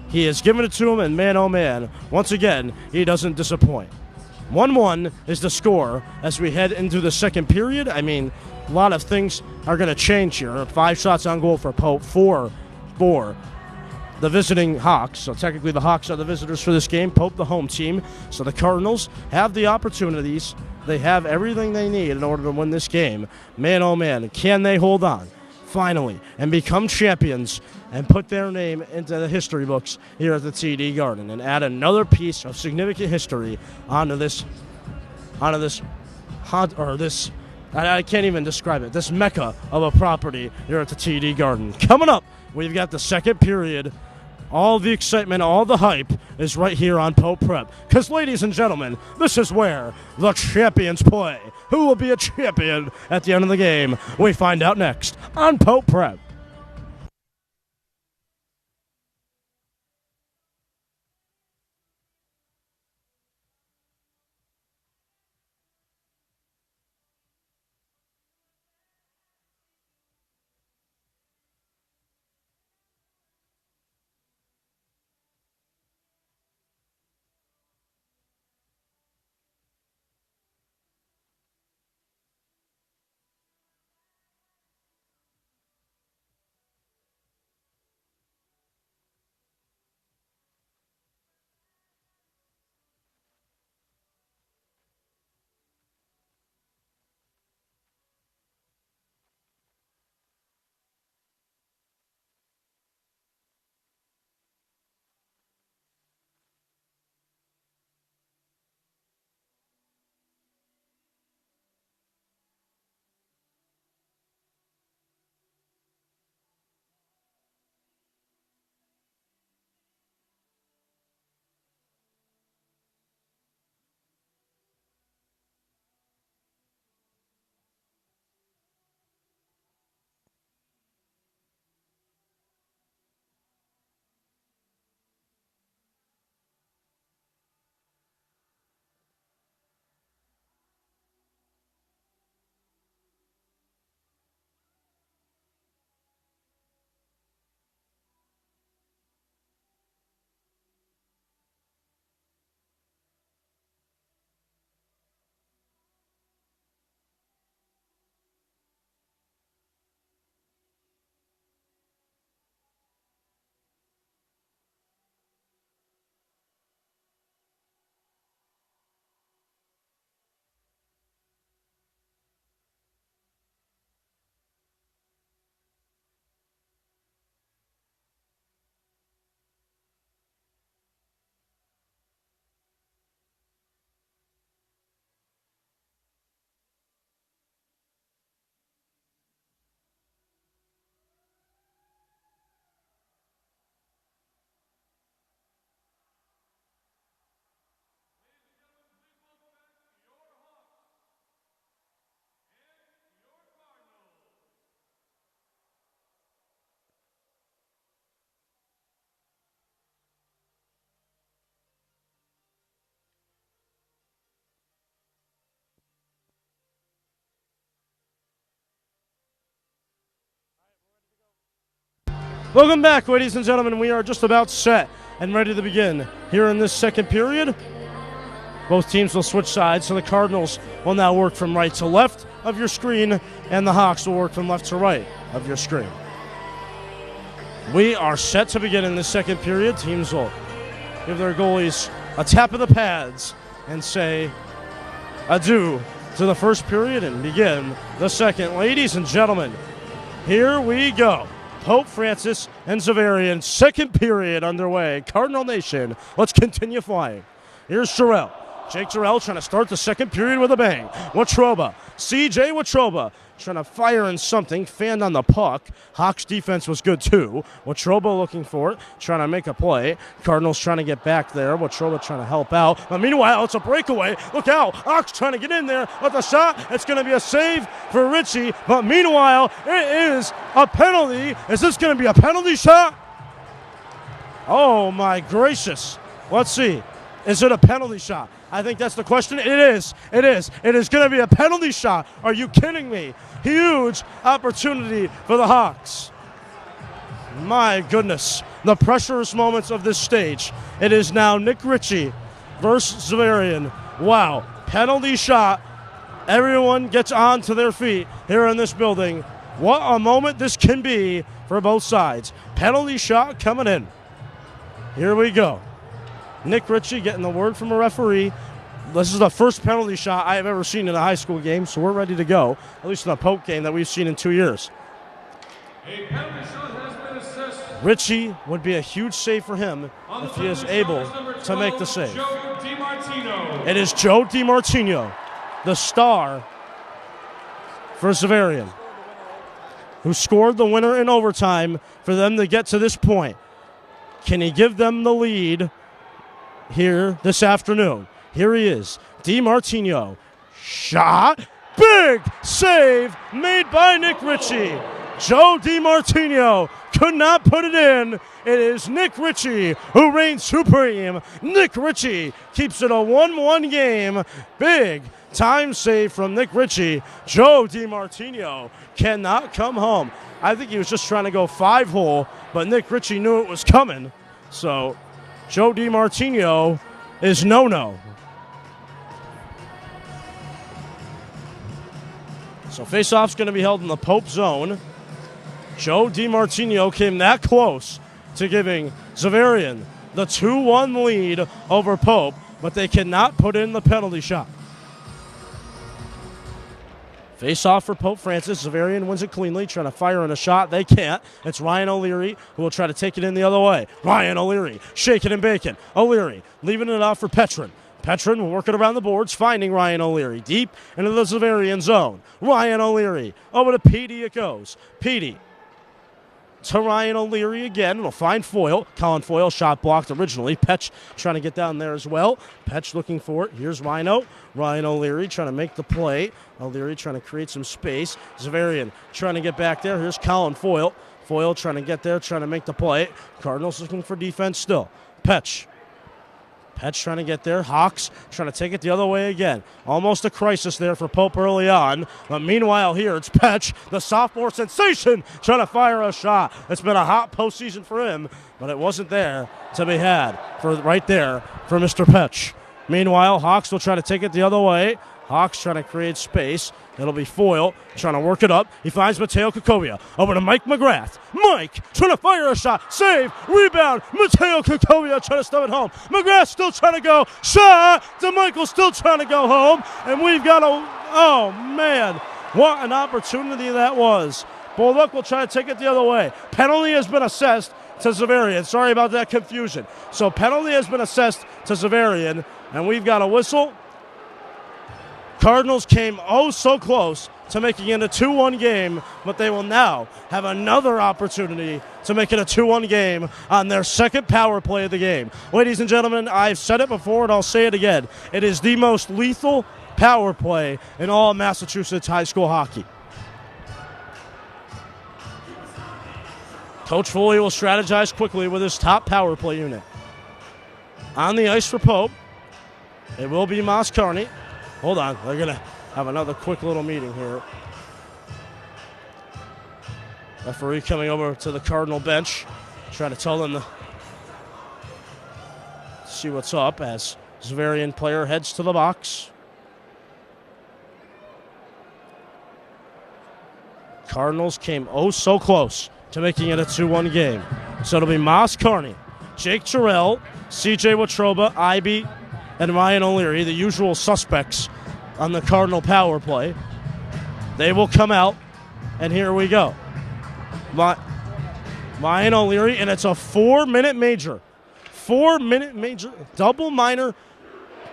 he has given it to them, and man, oh man, once again, he doesn't disappoint. 1-1 is the score as we head into the second period. I mean, a lot of things are going to change here. 5 shots on goal for Pope, 4 for the visiting Hawks. So technically the Hawks are the visitors for this game, Pope the home team. So the Cardinals have the opportunities. They have everything they need in order to win this game. Man, oh man, can they hold on finally and become champions and put their name into the history books here at the TD Garden and add another piece of significant history onto this I can't even describe it, this mecca of a property here at the TD Garden. Coming up, we've got the second period. All the excitement, all the hype is right here on Pope Prep. Because, ladies and gentlemen, this is where the champions play. Who will be a champion at the end of the game? We find out next on Pope Prep. Welcome back, ladies and gentlemen. We are just about set and ready to begin here in this second period. Both teams will switch sides, so the Cardinals will now work from right to left of your screen, and the Hawks will work from left to right of your screen. We are set to begin in this second period. Teams will give their goalies a tap of the pads and say adieu to the first period and begin the second. Ladies and gentlemen, here we go. Pope Francis and Xaverian, second period underway. Cardinal Nation, let's continue flying. Here's Sherrill. Jake Jarrell trying to start the second period with a bang. Watroba, CJ Watroba trying to fire in something, fanned on the puck. Hawks defense was good too. Watroba looking for it, trying to make a play. Cardinals trying to get back there. Watroba trying to help out. But meanwhile, it's a breakaway. Look out. Hawks trying to get in there with a shot. It's going to be a save for Ritchie. But meanwhile, it is a penalty. Is this going to be a penalty shot? Oh my gracious. Let's see. Is it a penalty shot? I think that's the question. It is. It is. It is going to be a penalty shot. Are you kidding me? Huge opportunity for the Hawks. My goodness. The pressurous moments of this stage. It is now Nick Ritchie versus Xaverian. Wow. Penalty shot. Everyone gets onto their feet here in this building. What a moment this can be for both sides. Penalty shot coming in. Here we go. Nick Ritchie getting the word from a referee. This is the first penalty shot I have ever seen in a high school game, so we're ready to go, at least in a Pope game that we've seen in 2 years. A penalty shot has been assessed. Ritchie would be a huge save for him if he is able to make the save. Joe DiMartino. It is Joe DiMartino, the star for Xaverian, who scored the winner in overtime for them to get to this point. Can he give them the lead here this afternoon? Here he is, DiMartino. Shot. Big save made by Nick Ritchie. Joe DiMartino could not put it in. It is Nick Ritchie who reigns supreme. Nick Ritchie keeps it a 1-1 game. Big time save from Nick Ritchie. Joe DiMartino cannot come home. I think he was just trying to go 5-hole, but Nick Ritchie knew it was coming. So Joe DiMartino is no-no. So face-off's going to be held in the Pope zone. Joe DiMartino came that close to giving Xaverian the 2-1 lead over Pope, but they cannot put in the penalty shot. Face-off for Pope Francis. Xaverian wins it cleanly, trying to fire in a shot. They can't. It's Ryan O'Leary who will try to take it in the other way. Ryan O'Leary, shaking and baking. O'Leary leaving it off for Petrin. Petrin will work it around the boards, finding Ryan O'Leary deep into the Xaverian zone. Ryan O'Leary, over to Petey it goes. Petey to Ryan O'Leary again. It'll find Foyle. Colin Foyle, shot blocked originally. Petch trying to get down there as well. Petch looking for it. Here's Rhino. Ryan O'Leary trying to make the play. O'Leary trying to create some space. Xaverian trying to get back there. Here's Colin Foyle. Foyle trying to get there, trying to make the play. Cardinals looking for defense still. Petch trying to get there. Hawks trying to take it the other way again. Almost a crisis there for Pope early on. But meanwhile here, it's Petch, the sophomore sensation, trying to fire a shot. It's been a hot postseason for him, but it wasn't there to be had right there for Mr. Petch. Meanwhile, Hawks will try to take it the other way. Hawks trying to create space. It'll be Foyle trying to work it up. He finds Mateo Kokobia. Over to Mike McGrath. Mike trying to fire a shot. Save. Rebound. Mateo Kokobia trying to stub it home. McGrath still trying to go. Shot. DeMichael still trying to go home. And we've got a... Oh, man. What an opportunity that was. Bullock will try to take it the other way. Penalty has been assessed to Xaverian. Sorry about that confusion. So penalty has been assessed to Xaverian. And we've got a whistle. Cardinals came so close to making it a 2-1 game, but they will now have another opportunity to make it a 2-1 game on their second power play of the game. Ladies and gentlemen, I've said it before and I'll say it again. It is the most lethal power play in all of Massachusetts high school hockey. Coach Foley will strategize quickly with his top power play unit. On the ice for Pope, it will be Moss Carney. Hold on, they're going to have another quick little meeting here. Referee coming over to the Cardinal bench, trying to tell them to see what's up as Xaverian player heads to the box. Cardinals came so close to making it a 2-1 game. So it'll be Moss Carney, Jake Jarrell, CJ Watroba, Ivy, and Ryan O'Leary, the usual suspects on the Cardinal power play. They will come out, and here we go. Ryan O'Leary, and it's a 4-minute major. 4-minute major, double minor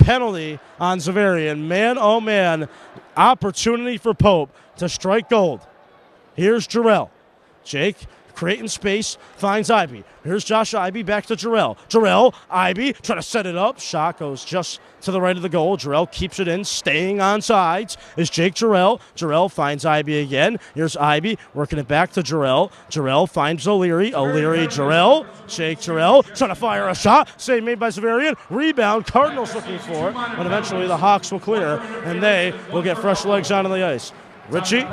penalty on Xaverian. Man, oh man, opportunity for Pope to strike gold. Here's Jarrell. Jake creating space, finds Ivy. Here's Josh Ivy back to Jarrell. Jarrell, Ivy, trying to set it up. Shot goes just to the right of the goal. Jarrell keeps it in, staying on sides is Jake Jarrell. Jarrell finds Ivy again. Here's Ivy, working it back to Jarrell. Jarrell finds O'Leary. O'Leary, Jarrell. Jake Jarrell, trying to fire a shot. Save made by Xaverian. Rebound, Cardinals looking for it, but eventually the Hawks will clear, and they will get fresh legs onto the ice. Richie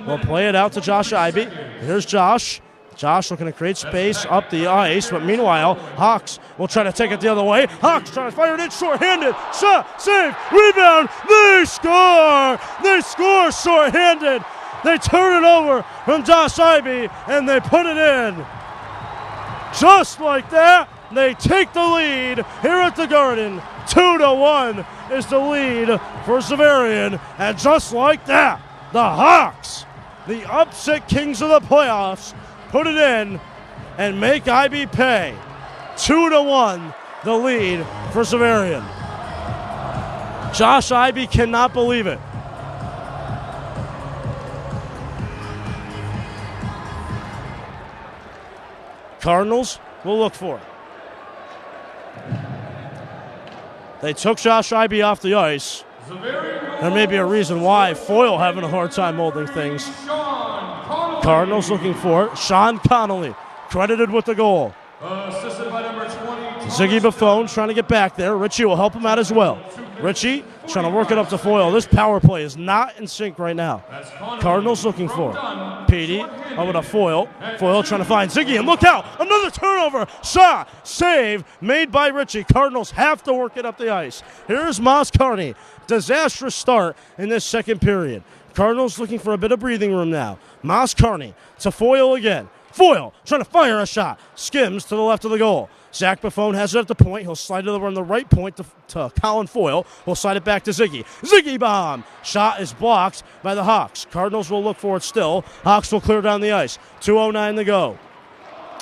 will play it out to Josh Ivy. Here's Josh. Josh looking to create space up the ice, but meanwhile, Hawks will try to take it the other way. Hawks trying to fire it in short-handed. Shot, save, rebound. They score! They score short-handed. They turn it over from Josh Ivy, and they put it in. Just like that, they take the lead here at the Garden. 2-1 is the lead for Xaverian, and just like that, the Hawks, the upset kings of the playoffs, put it in and make IB pay. 2-1, the lead for Xaverian. Josh Ivy cannot believe it. Cardinals will look for it. They took Josh Ivy off the ice. There may be a reason why. Foyle having a hard time holding things. Cardinals looking for it. Sean Connolly credited with the goal. Assisted by number 20. Ziggy Buffon trying to get back there. Richie will help him out as well. Richie trying to work it up to Foyle. This power play is not in sync right now. Cardinals looking for it. Petey over to Foyle. Foyle trying to find Ziggy, and look out! Another turnover! Shot! Save made by Richie. Cardinals have to work it up the ice. Here's Moss Carney. Disastrous start in this second period. Cardinals looking for a bit of breathing room now. Moss Carney to Foyle again. Foyle trying to fire a shot. Skims to the left of the goal. Zach Buffon has it at the point. He'll slide it over on the right point to Colin Foyle. He'll slide it back to Ziggy. Ziggy bomb. Shot is blocked by the Hawks. Cardinals will look for it still. Hawks will clear down the ice. 2:09 to go.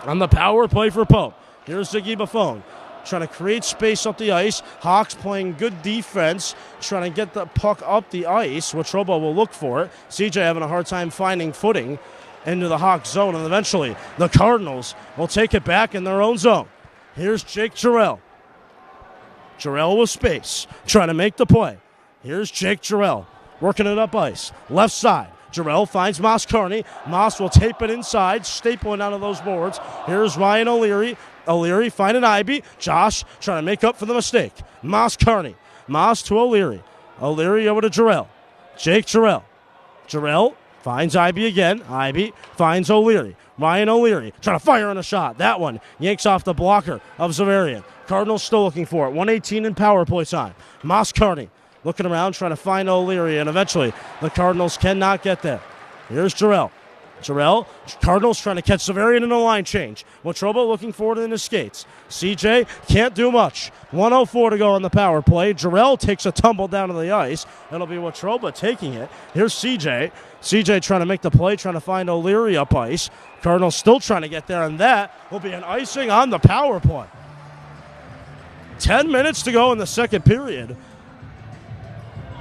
On the power play for Pope. Here's Ziggy Buffon. Trying to create space up the ice. Hawks playing good defense, trying to get the puck up the ice. Watroba will look for it. CJ having a hard time finding footing into the Hawks zone, and eventually the Cardinals will take it back in their own zone. Here's Jake Jarrell. Jarrell with space, trying to make the play. Here's Jake Jarrell, working it up ice. Left side. Jarrell finds Moss Carney. Moss will tape it inside, stapling out of those boards. Here's Ryan O'Leary. O'Leary finding Ivy. Josh trying to make up for the mistake. Moss Carney. Moss to O'Leary. O'Leary over to Jarrell. Jake Jarrell. Jarrell finds Ivy again. Ivy finds O'Leary. Ryan O'Leary trying to fire on a shot. That one yanks off the blocker of Xaverian. Cardinals still looking for it. 1:18 in power play time. Moss Carney looking around, trying to find O'Leary, and eventually the Cardinals cannot get there. Here's Jarrell. Jarrell, Cardinals trying to catch Xaverian in a line change. Watroba looking forward in his skates. CJ can't do much. 1:04 to go on the power play. Jarrell takes a tumble down to the ice. It'll be Watroba taking it. Here's CJ. CJ trying to make the play, trying to find O'Leary up ice. Cardinals still trying to get there, and that will be an icing on the power play. 10 minutes to go in the second period.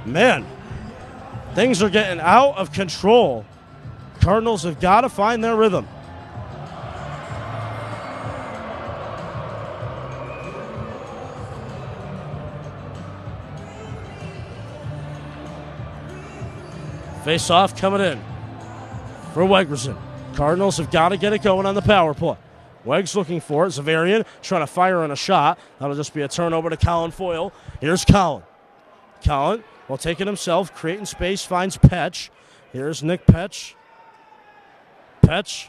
Man, things are getting out of control. Cardinals have got to find their rhythm. Face-off coming in for Wegerson. Cardinals have got to get it going on the power play. Wegs looking for it. Xaverian trying to fire on a shot. That'll just be a turnover to Colin Foyle. Here's Colin. Colin will take it himself, creating space, finds Petch. Here's Nick Petch. Petch.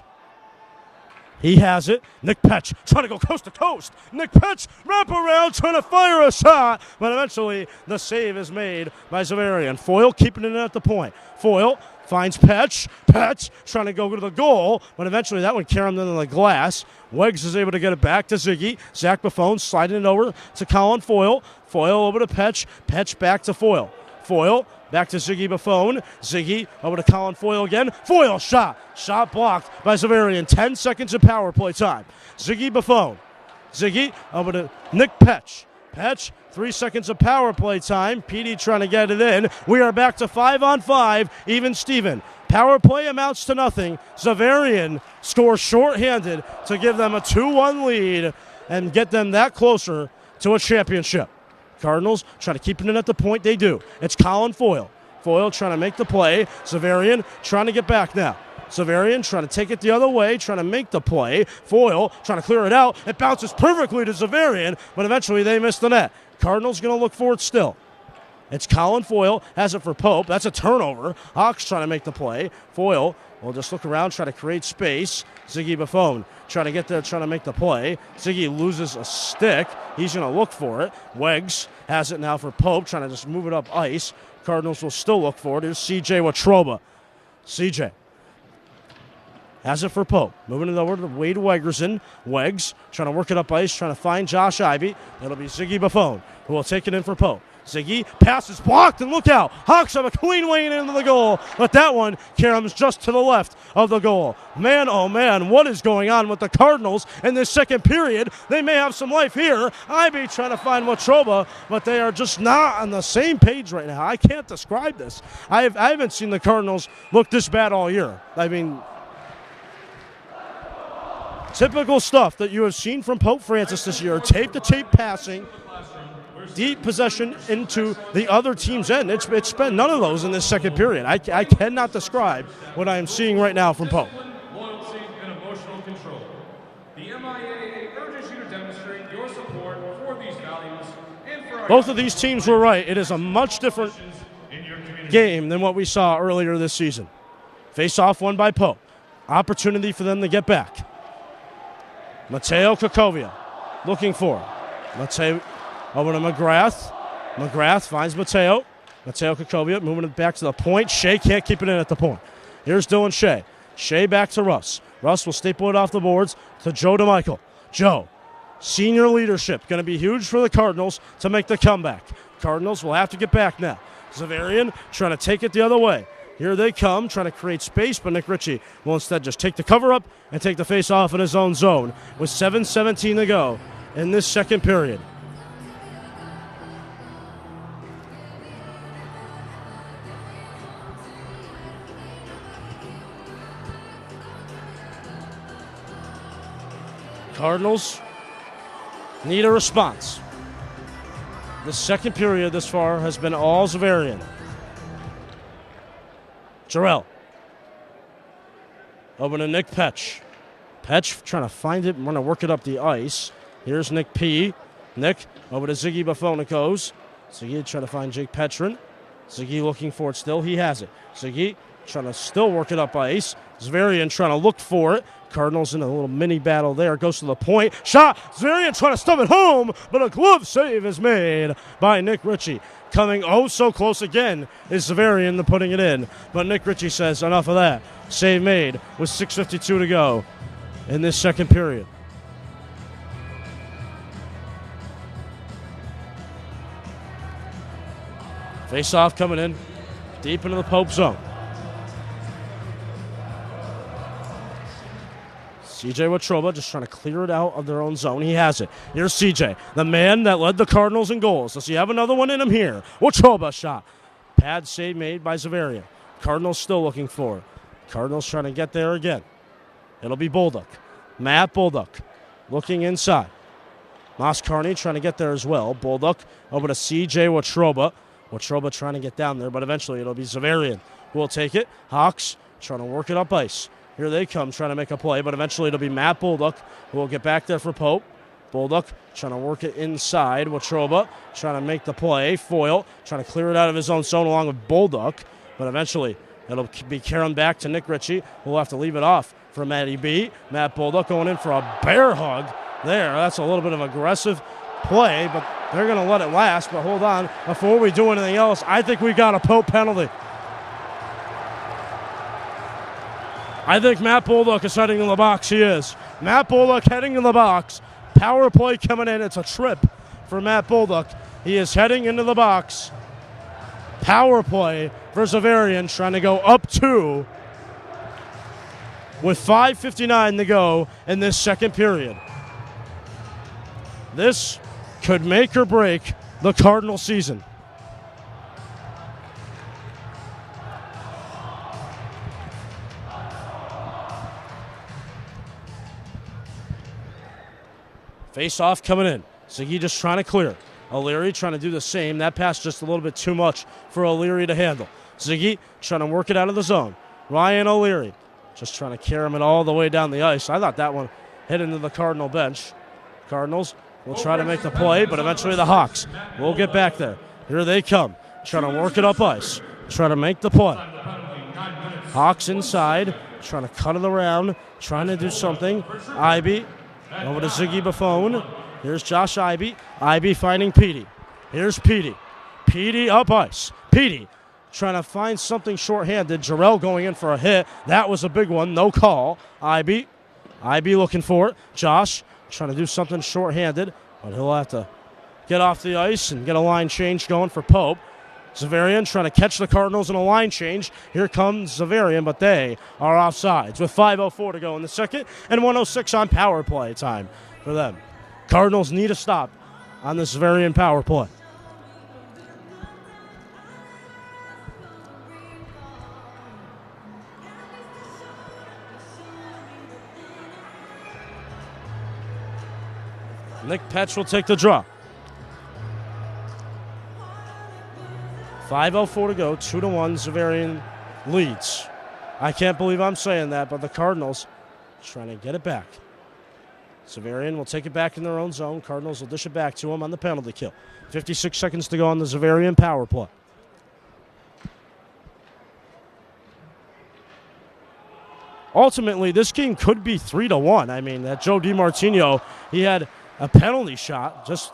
He has it. Nick Petch trying to go coast to coast. Nick Petch wrap around, trying to fire a shot, but eventually the save is made by Xaverian. Foyle keeping it at the point. Foyle finds Petch. Petch trying to go to the goal, but eventually that one carried him into the glass. Weggs is able to get it back to Ziggy. Zach Buffon sliding it over to Colin Foyle. Foyle over to Petch. Petch back to Foyle. Foyle back to Ziggy Buffon. Ziggy over to Colin Foyle again. Foyle shot. Shot blocked by Xaverian. 10 seconds of power play time. Ziggy Buffon. Ziggy over to Nick Petch. Petch, 3 seconds of power play time. PD trying to get it in. We are back to 5-on-5, even Steven. Power play amounts to nothing. Xaverian scores shorthanded to give them a 2-1 lead and get them that closer to a championship. Cardinals try to keep it in at the point. They do. It's Colin Foyle. Foyle trying to make the play. Xaverian trying to get back now. Xaverian trying to take it the other way, trying to make the play. Foyle trying to clear it out. It bounces perfectly to Xaverian, but eventually they miss the net. Cardinals going to look for it still. It's Colin Foyle, has it for Pope. That's a turnover. Hawks trying to make the play. Foyle will just look around, try to create space. Ziggy Buffon trying to get there, trying to make the play. Ziggy loses a stick. He's going to look for it. Wegs has it now for Pope, trying to just move it up ice. Cardinals will still look for it. Here's C.J. Watroba. C.J. has it for Pope. Moving it over to Wade Wegerson. Wegs trying to work it up ice, trying to find Josh Ivey. It'll be Ziggy Buffon who will take it in for Pope. Ziggy, pass is blocked, and look out. Hawks have a clean way into the goal, but that one comes just to the left of the goal. Man, oh man, what is going on with the Cardinals in this second period? They may have some life here. Ivy trying to find Watroba, but they are just not on the same page right now. I can't describe this. I haven't seen the Cardinals look this bad all year. I mean, typical stuff that you have seen from Pope Francis this year. Tape-to-tape passing, deep possession into the other team's end. It's been none of those in this second period. I cannot describe what I am seeing right now from Pope. Loyalty and emotional control. The MIAA urges you to demonstrate your support for these values and for our Both of these teams were right. It is a much different game than what we saw earlier this season. Face-off won by Pope. Opportunity for them to get back. Mateo Kakovia looking for it. Mateo over to McGrath. McGrath finds Mateo. Mateo Kakovia moving it back to the point. Shea can't keep it in at the point. Here's Dylan Shea. Shea back to Russ. Russ will staple it off the boards to Joe DeMichael. Joe, senior leadership, going to be huge for the Cardinals to make the comeback. Cardinals will have to get back now. Xaverian trying to take it the other way. Here they come, trying to create space, but Nick Ritchie will instead just take the cover up and take the face off in his own zone with 7:17 to go in this second period. Cardinals need a response. The second period this far has been all Xaverian. Jarrell. Over to Nick Petch. Petch trying to find it and want to work it up the ice. Here's Nick P. Nick over to Ziggy Buffon it goes. Ziggy trying to find Jake Petrin. Ziggy looking for it still. He has it. Ziggy trying to still work it up ice. Xaverian trying to look for it. Cardinals in a little mini battle there. Goes to the point. Shot. Xaverian trying to stub it home, but a glove save is made by Nick Ritchie. Coming oh so close again is Xaverian putting it in. But Nick Ritchie says enough of that. Save made with 6:52 to go in this second period. Face-off coming in deep into the Pope zone. C.J. Watroba just trying to clear it out of their own zone. He has it. Here's C.J., the man that led the Cardinals in goals. Does he have another one in him here? Watroba shot. Pad save made by Xaverian. Cardinals still looking for it. Cardinals trying to get there again. It'll be Bolduc. Matt Bolduc looking inside. Moss Carney trying to get there as well. Bolduc over to C.J. Watroba. Watroba trying to get down there, but eventually it'll be Xaverian who will take it. Hawks trying to work it up ice. Here they come trying to make a play, but eventually it'll be Matt Bolduc who will get back there for Pope. Bolduc trying to work it inside. Watroba trying to make the play. Foyle trying to clear it out of his own zone along with Bolduc, but eventually it'll be carried back to Nick Ritchie, who will have to leave it off for Matty B. Matt Bolduc going in for a bear hug there. That's a little bit of aggressive play, but they're going to let it last. But hold on, before we do anything else, I think we got a Pope penalty. I think Matt Bolduc is heading in the box. He is. Matt Bolduc heading in the box. Power play coming in. It's a trip for Matt Bolduc. He is heading into the box. Power play for Xaverian, trying to go up 2 with 5:59 to go in this second period. This could make or break the Cardinal season. Face-off coming in. Ziggy just trying to clear. O'Leary trying to do the same. That pass just a little bit too much for O'Leary to handle. Ziggy trying to work it out of the zone. Ryan O'Leary just trying to carry him all the way down the ice. I thought that one hit into the Cardinal bench. Cardinals will try to make the play, but eventually the Hawks will get back there. Here they come, trying to work it up ice, trying to make the play. Hawks inside, trying to cut it around, trying to do something. Ivy over to Ziggy Buffon. Here's Josh Ivy. Ivy finding Petey. Here's Petey. Petey up ice. Petey trying to find something shorthanded. Jarrell going in for a hit. That was a big one. No call. Ivy looking for it. Josh trying to do something shorthanded, but he'll have to get off the ice and get a line change going for Pope. Xaverian trying to catch the Cardinals in a line change. Here comes Xaverian, but they are offsides with 5:04 to go in the second and 1:06 on power play time for them. Cardinals need a stop on this Xaverian power play. Nick Petch will take the draw. 5:04 to go, 2-1, Xaverian leads. I can't believe I'm saying that, but the Cardinals trying to get it back. Xaverian will take it back in their own zone. Cardinals will dish it back to him on the penalty kill. 56 seconds to go on the Xaverian power play. Ultimately, this game could be 3-1. I mean, that Joe DiMartino, he had a penalty shot, just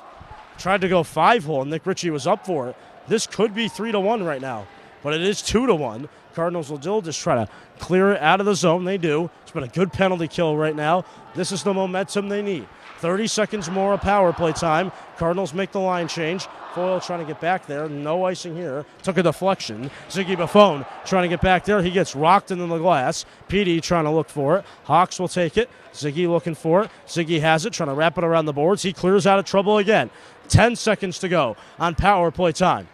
tried to go 5-hole. Nick Ritchie was up for it. This could be 3-1 right now, but it is 2-1. Cardinals will still just try to clear it out of the zone. They do. It's been a good penalty kill right now. This is the momentum they need. 30 seconds more of power play time. Cardinals make the line change. Foyle trying to get back there. No icing here. Took a deflection. Ziggy Buffon trying to get back there. He gets rocked into the glass. Petey trying to look for it. Hawks will take it. Ziggy looking for it. Ziggy has it, trying to wrap it around the boards. He clears out of trouble again. 10 seconds to go on power play time.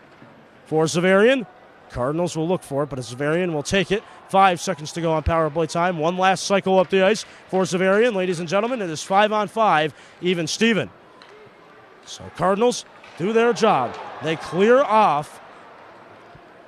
For Xaverian, Cardinals will look for it, but Xaverian will take it. 5 seconds to go on power play time. One last cycle up the ice for Xaverian. Ladies and gentlemen, it is 5-on-5, even Steven. So Cardinals do their job. They clear off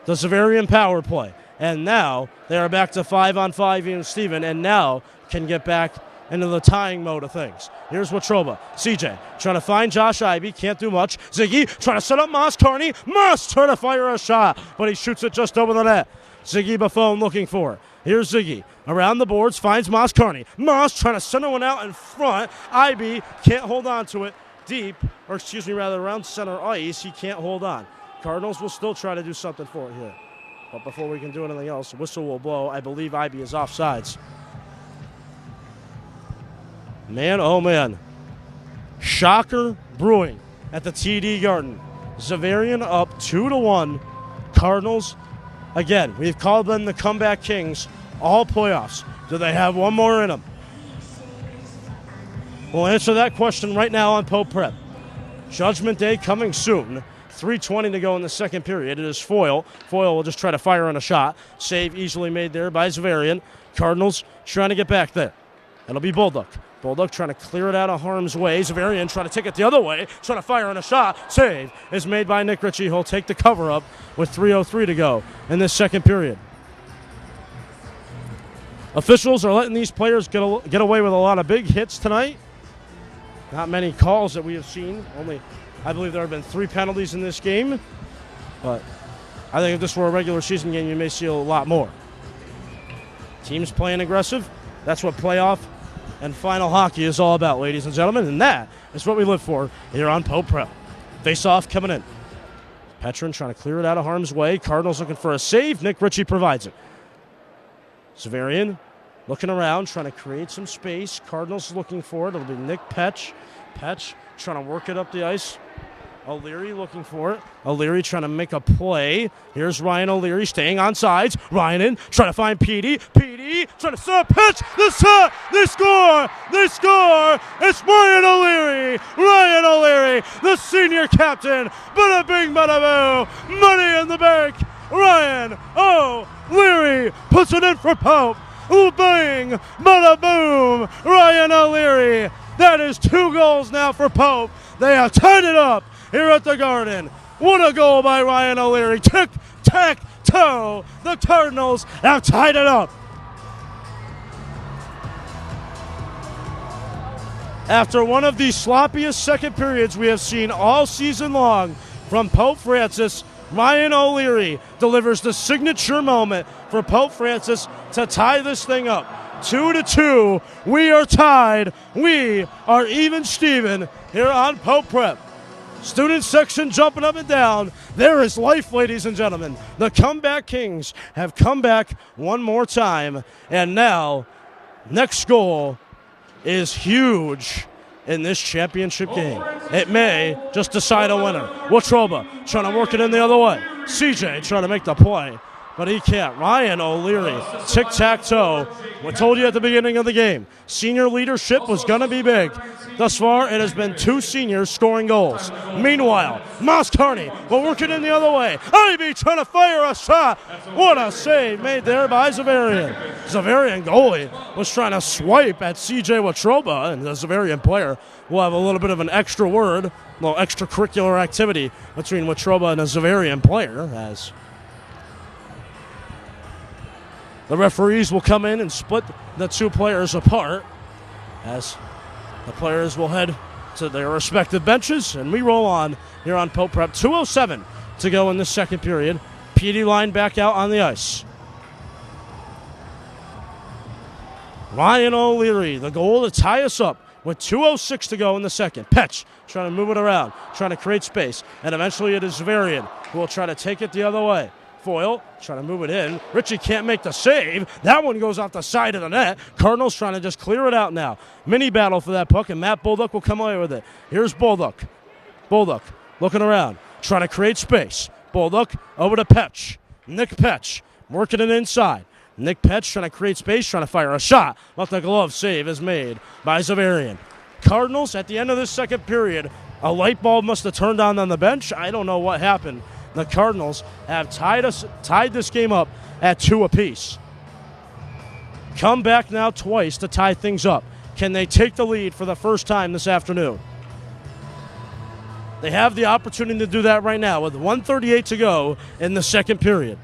the Xaverian power play. And now they are back to 5-on-5, even Steven, and now can get back into the tying mode of things. Here's Watroba. CJ trying to find Josh Ivy. Can't do much. Ziggy trying to set up Moss Carney. Moss trying to fire a shot, but he shoots it just over the net. Ziggy Buffon looking for it. Here's Ziggy. Around the boards, finds Moss Carney. Moss trying to send one out in front. Ivy can't hold on to it deep, or excuse me, rather around center ice. He can't hold on. Cardinals will still try to do something for it here. But before we can do anything else, the whistle will blow. I believe Ivy is offsides. Man, oh man. Shocker brewing at the TD Garden. Xaverian up 2-1. Cardinals, again, we've called them the comeback kings all playoffs. Do they have one more in them? We'll answer that question right now on Pope Prep. Judgment Day coming soon. 3:20 to go in the second period. It is Foyle. Foyle will just try to fire on a shot. Save easily made there by Xaverian. Cardinals trying to get back there. It'll be Bulldog. Bulldog trying to clear it out of harm's way. Xaverian trying to take it the other way. Trying to fire on a shot. Save is made by Nick Ritchie. He'll take the cover up with 3:03 to go in this second period. Officials are letting these players get away with a lot of big hits tonight. Not many calls that we have seen. Only, I believe there have been 3 penalties in this game. But I think if this were a regular season game, you may see a lot more. Teams playing aggressive. That's what playoff and final hockey is all about, ladies and gentlemen. And that is what we live for here on Pope Pro. Face-off coming in. Petrin trying to clear it out of harm's way. Cardinals looking for a save. Nick Ritchie provides it. Xaverian looking around, trying to create some space. Cardinals looking for it. It'll be Nick Petch. Petch trying to work it up the ice O'Leary looking for it. O'Leary trying to make a play. Here's Ryan O'Leary staying on sides. Ryan in, trying to find Petey. Petey trying to set a pitch. The set. They score. They score. It's Ryan O'Leary. Ryan O'Leary, the senior captain. Bada bing, bada boo. Money in the bank. Ryan O'Leary puts it in for Pope. Ooh, bang, bada boom. Ryan O'Leary. That is 2 goals now for Pope. They have tied it up here at the Garden. What a goal by Ryan O'Leary. Tic-tac-toe. The Cardinals have tied it up. After one of the sloppiest second periods we have seen all season long from Pope Francis, Ryan O'Leary delivers the signature moment for Pope Francis to tie this thing up. 2-2. We are tied. We are even Steven here on Pope Prep. Student section jumping up and down. There is life, ladies and gentlemen. The Comeback Kings have come back one more time. And now, next goal is huge in this championship game. It may just decide a winner. Watroba trying to work it in the other way. CJ trying to make the play, but he can't. Ryan O'Leary, tic-tac-toe. We told you at the beginning of the game, senior leadership was going to be big. Thus far, it has been 2 seniors scoring goals. Meanwhile, Moss Carney will work it in the other way. Ivy trying to fire a shot. What a save made there by Xaverian. Xaverian goalie was trying to swipe at CJ Watroba, and the Xaverian player will have a little bit of an extra word, a little extracurricular activity between Watroba and a Xaverian player, as the referees will come in and split the 2 players apart, as the players will head to their respective benches, and we roll on here on Pope Prep. 2:07 to go in the second period. PD line back out on the ice. Ryan O'Leary, the goal to tie us up with 2:06 to go in the second. Petch trying to move it around, trying to create space, and eventually it is Xaverian who will try to take it the other way. Foyle trying to move it in. Richie can't make the save. That one goes off the side of the net. Cardinals trying to just clear it out now. Mini battle for that puck, and Matt Bolduc will come away with it. Here's Bolduc. Bolduc looking around, trying to create space. Bolduc over to Petch. Nick Petch working it inside. Nick Petch trying to create space, trying to fire a shot, but the glove save is made by Xaverian. Cardinals at the end of this second period, a light bulb must have turned on the bench. I don't know what happened. The Cardinals have tied this game up at 2 apiece. Come back now twice to tie things up. Can they take the lead for the first time this afternoon? They have the opportunity to do that right now with 1:38 to go in the second period.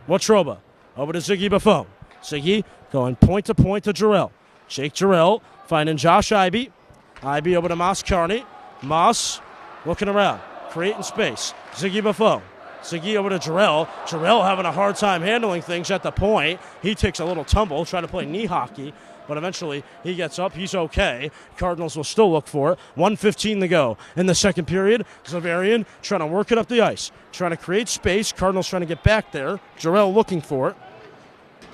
Watroba over to Ziggy Buffon. Ziggy going point to Jarrell. Jake Jarrell finding Josh Ivy. Ivy over to Moss Carney. Moss looking around, creating space. Ziggy Buffon. Ziggy over to Jarrell. Jarrell having a hard time handling things at the point. He takes a little tumble, trying to play knee hockey, but eventually he gets up. He's okay. Cardinals will still look for it. 1:15 to go in the second period. Xaverian trying to work it up the ice, trying to create space. Cardinals trying to get back there. Jarrell looking for it.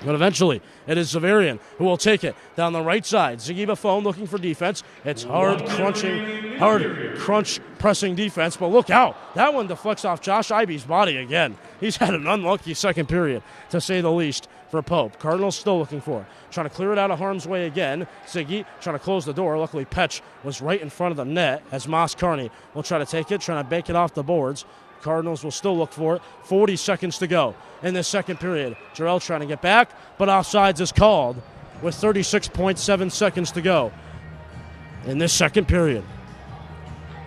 But eventually, it is Xaverian who will take it down the right side. Ziggy Buffon looking for defense. It's hard crunch pressing defense, but look out. That one deflects off Josh Ivy's body again. He's had an unlucky second period, to say the least, for Pope. Cardinals still looking for it. Trying to clear it out of harm's way again. Ziggy trying to close the door. Luckily, Petch was right in front of the net as Moss Carney will try to take it, trying to bank it off the boards. Cardinals will still look for it. 40 seconds to go in this second period. Jarrell trying to get back, but offsides is called with 36.7 seconds to go in this second period.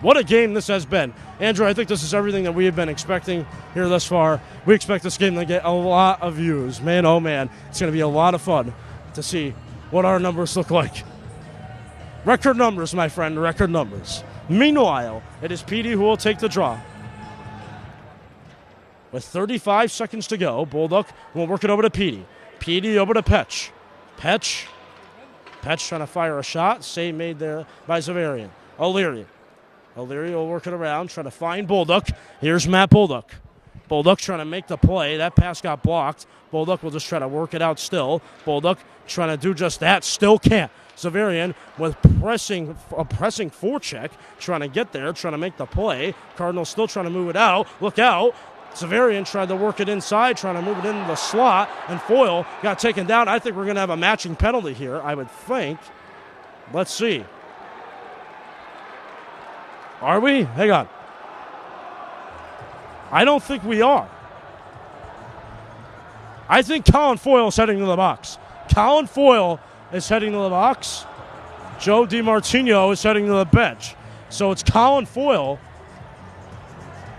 What a game this has been. Andrew, I think this is everything that we have been expecting here thus far. We expect this game to get a lot of views. Man, oh man, it's going to be a lot of fun to see what our numbers look like. Record numbers, my friend, record numbers. Meanwhile, it is PD who will take the draw. With 35 seconds to go, Bolduc will work it over to Petey. Petey over to Petch. Petch trying to fire a shot. Save made there by Xaverian. O'Leary will work it around, trying to find Bolduc. Here's Matt Bolduc. Bolduc trying to make the play. That pass got blocked. Bolduc will just try to work it out still. Bolduc trying to do just that. Still can't. Xaverian with a pressing forecheck, trying to get there, trying to make the play. Cardinals still trying to move it out. Look out. Xaverian tried to work it inside, trying to move it into the slot, and Foyle got taken down. I think we're going to have a matching penalty here, I would think. Let's see. Are we? Hang on. I don't think we are. I think Colin Foyle is heading to the box. Colin Foyle is heading to the box. Joe DiMartino is heading to the bench. So it's Colin Foyle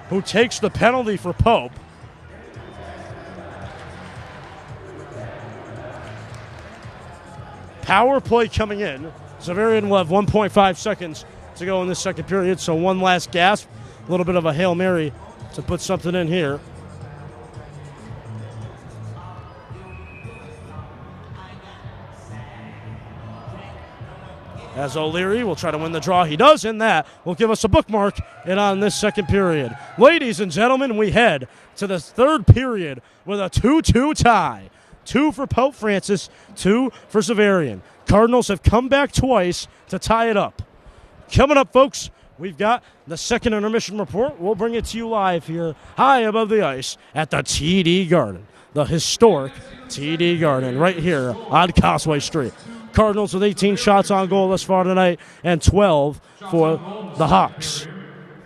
who takes the penalty for Pope. Power play coming in. Xaverian will have 1.5 seconds to go in this second period, so one last gasp. A little bit of a Hail Mary to put something in here. As O'Leary will try to win the draw. He does, and that will give us a bookmark in on this second period. Ladies and gentlemen, we head to the third period with a 2-2 tie. 2 for Pope Francis, 2 for Xaverian. Cardinals have come back twice to tie it up. Coming up, folks, we've got the second intermission report. We'll bring it to you live here, high above the ice at the TD Garden, the historic TD Garden, right here on Causeway Street. Cardinals with 18 shots on goal thus far tonight and 12 for the Hawks.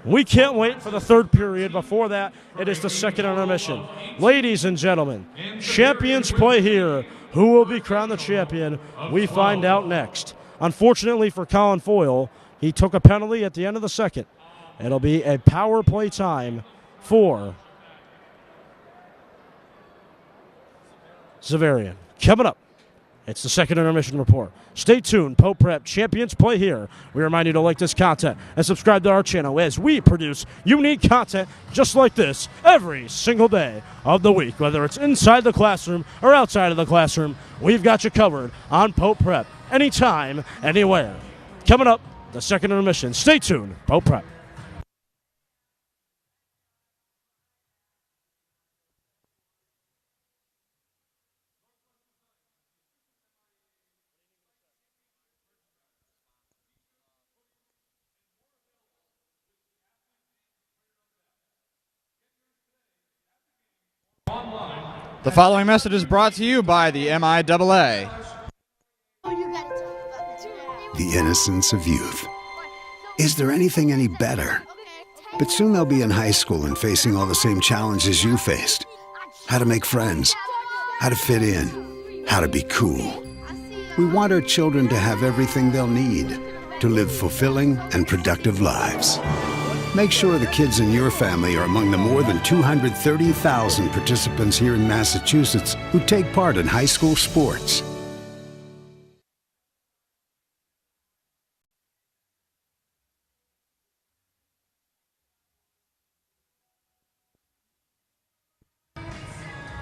We can't wait for the third period. Before that, it is the second intermission. Ladies and gentlemen, champions play here. Who will be crowned the champion? We find out next. Unfortunately for Colin Foyle, he took a penalty at the end of the second. It'll be a power play time for Xaverian. Coming up, it's the second intermission report. Stay tuned. Pope Prep champions play here. We remind you to like this content and subscribe to our channel as we produce unique content just like this every single day of the week. Whether it's inside the classroom or outside of the classroom, we've got you covered on Pope Prep anytime, anywhere. Coming up, the second intermission. Stay tuned. Pope Prep. The following message is brought to you by the MIAA. The innocence of youth. Is there anything any better? But soon they'll be in high school and facing all the same challenges you faced. How to make friends, how to fit in, how to be cool. We want our children to have everything they'll need to live fulfilling and productive lives. Make sure the kids in your family are among the more than 230,000 participants here in Massachusetts who take part in high school sports.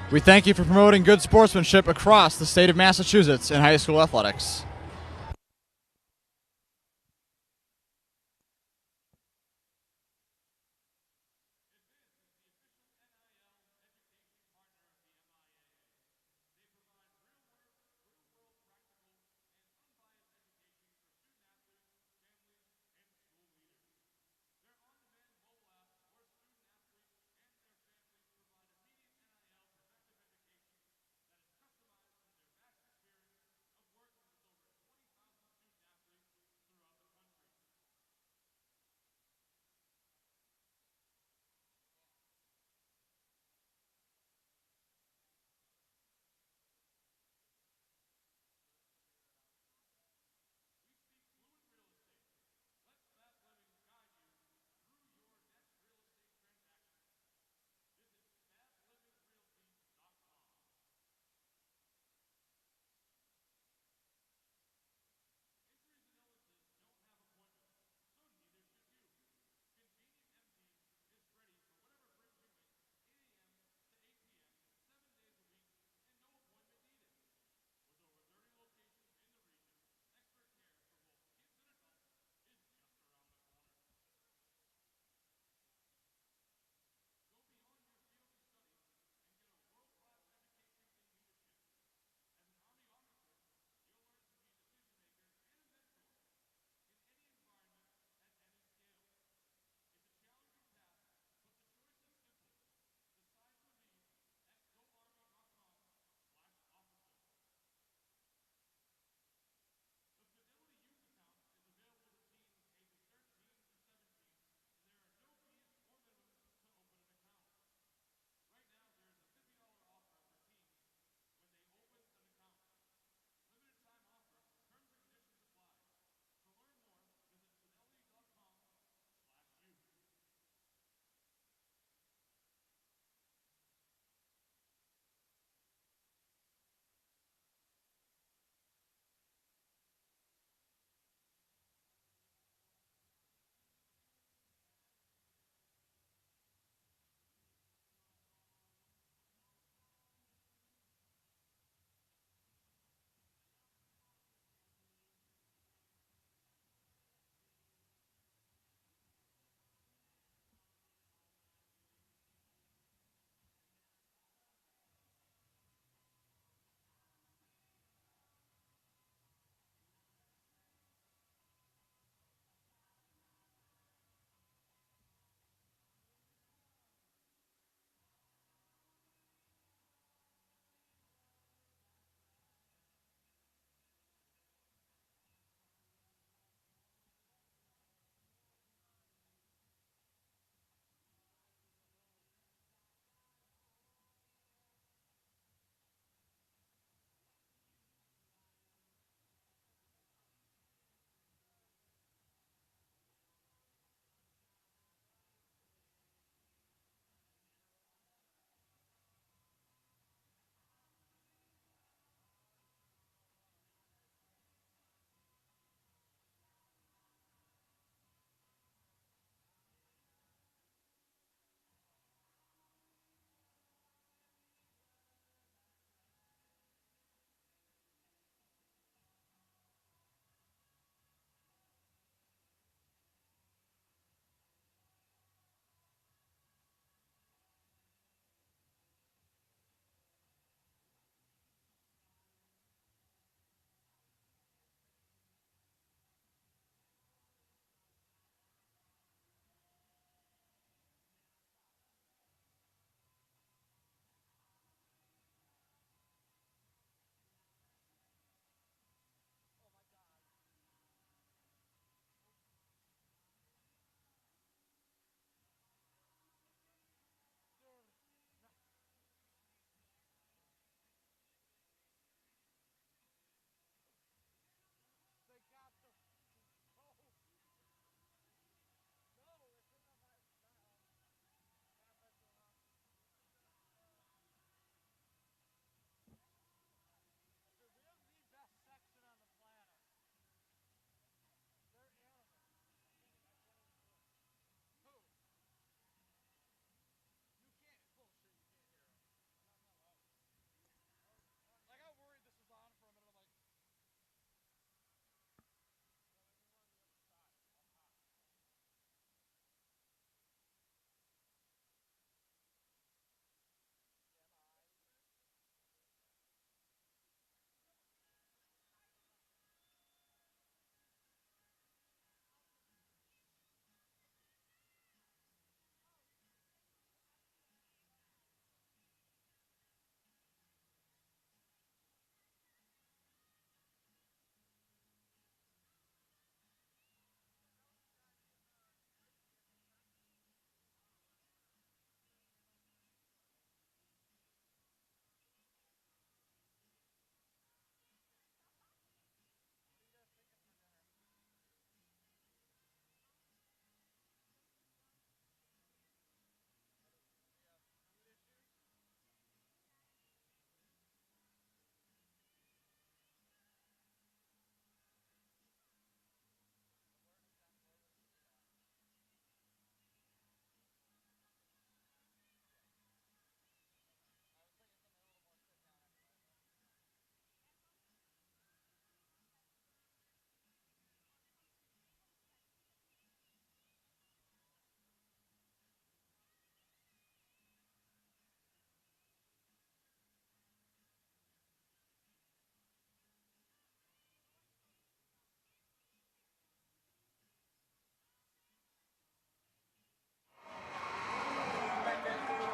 We thank you for promoting good sportsmanship across the state of Massachusetts in high school athletics.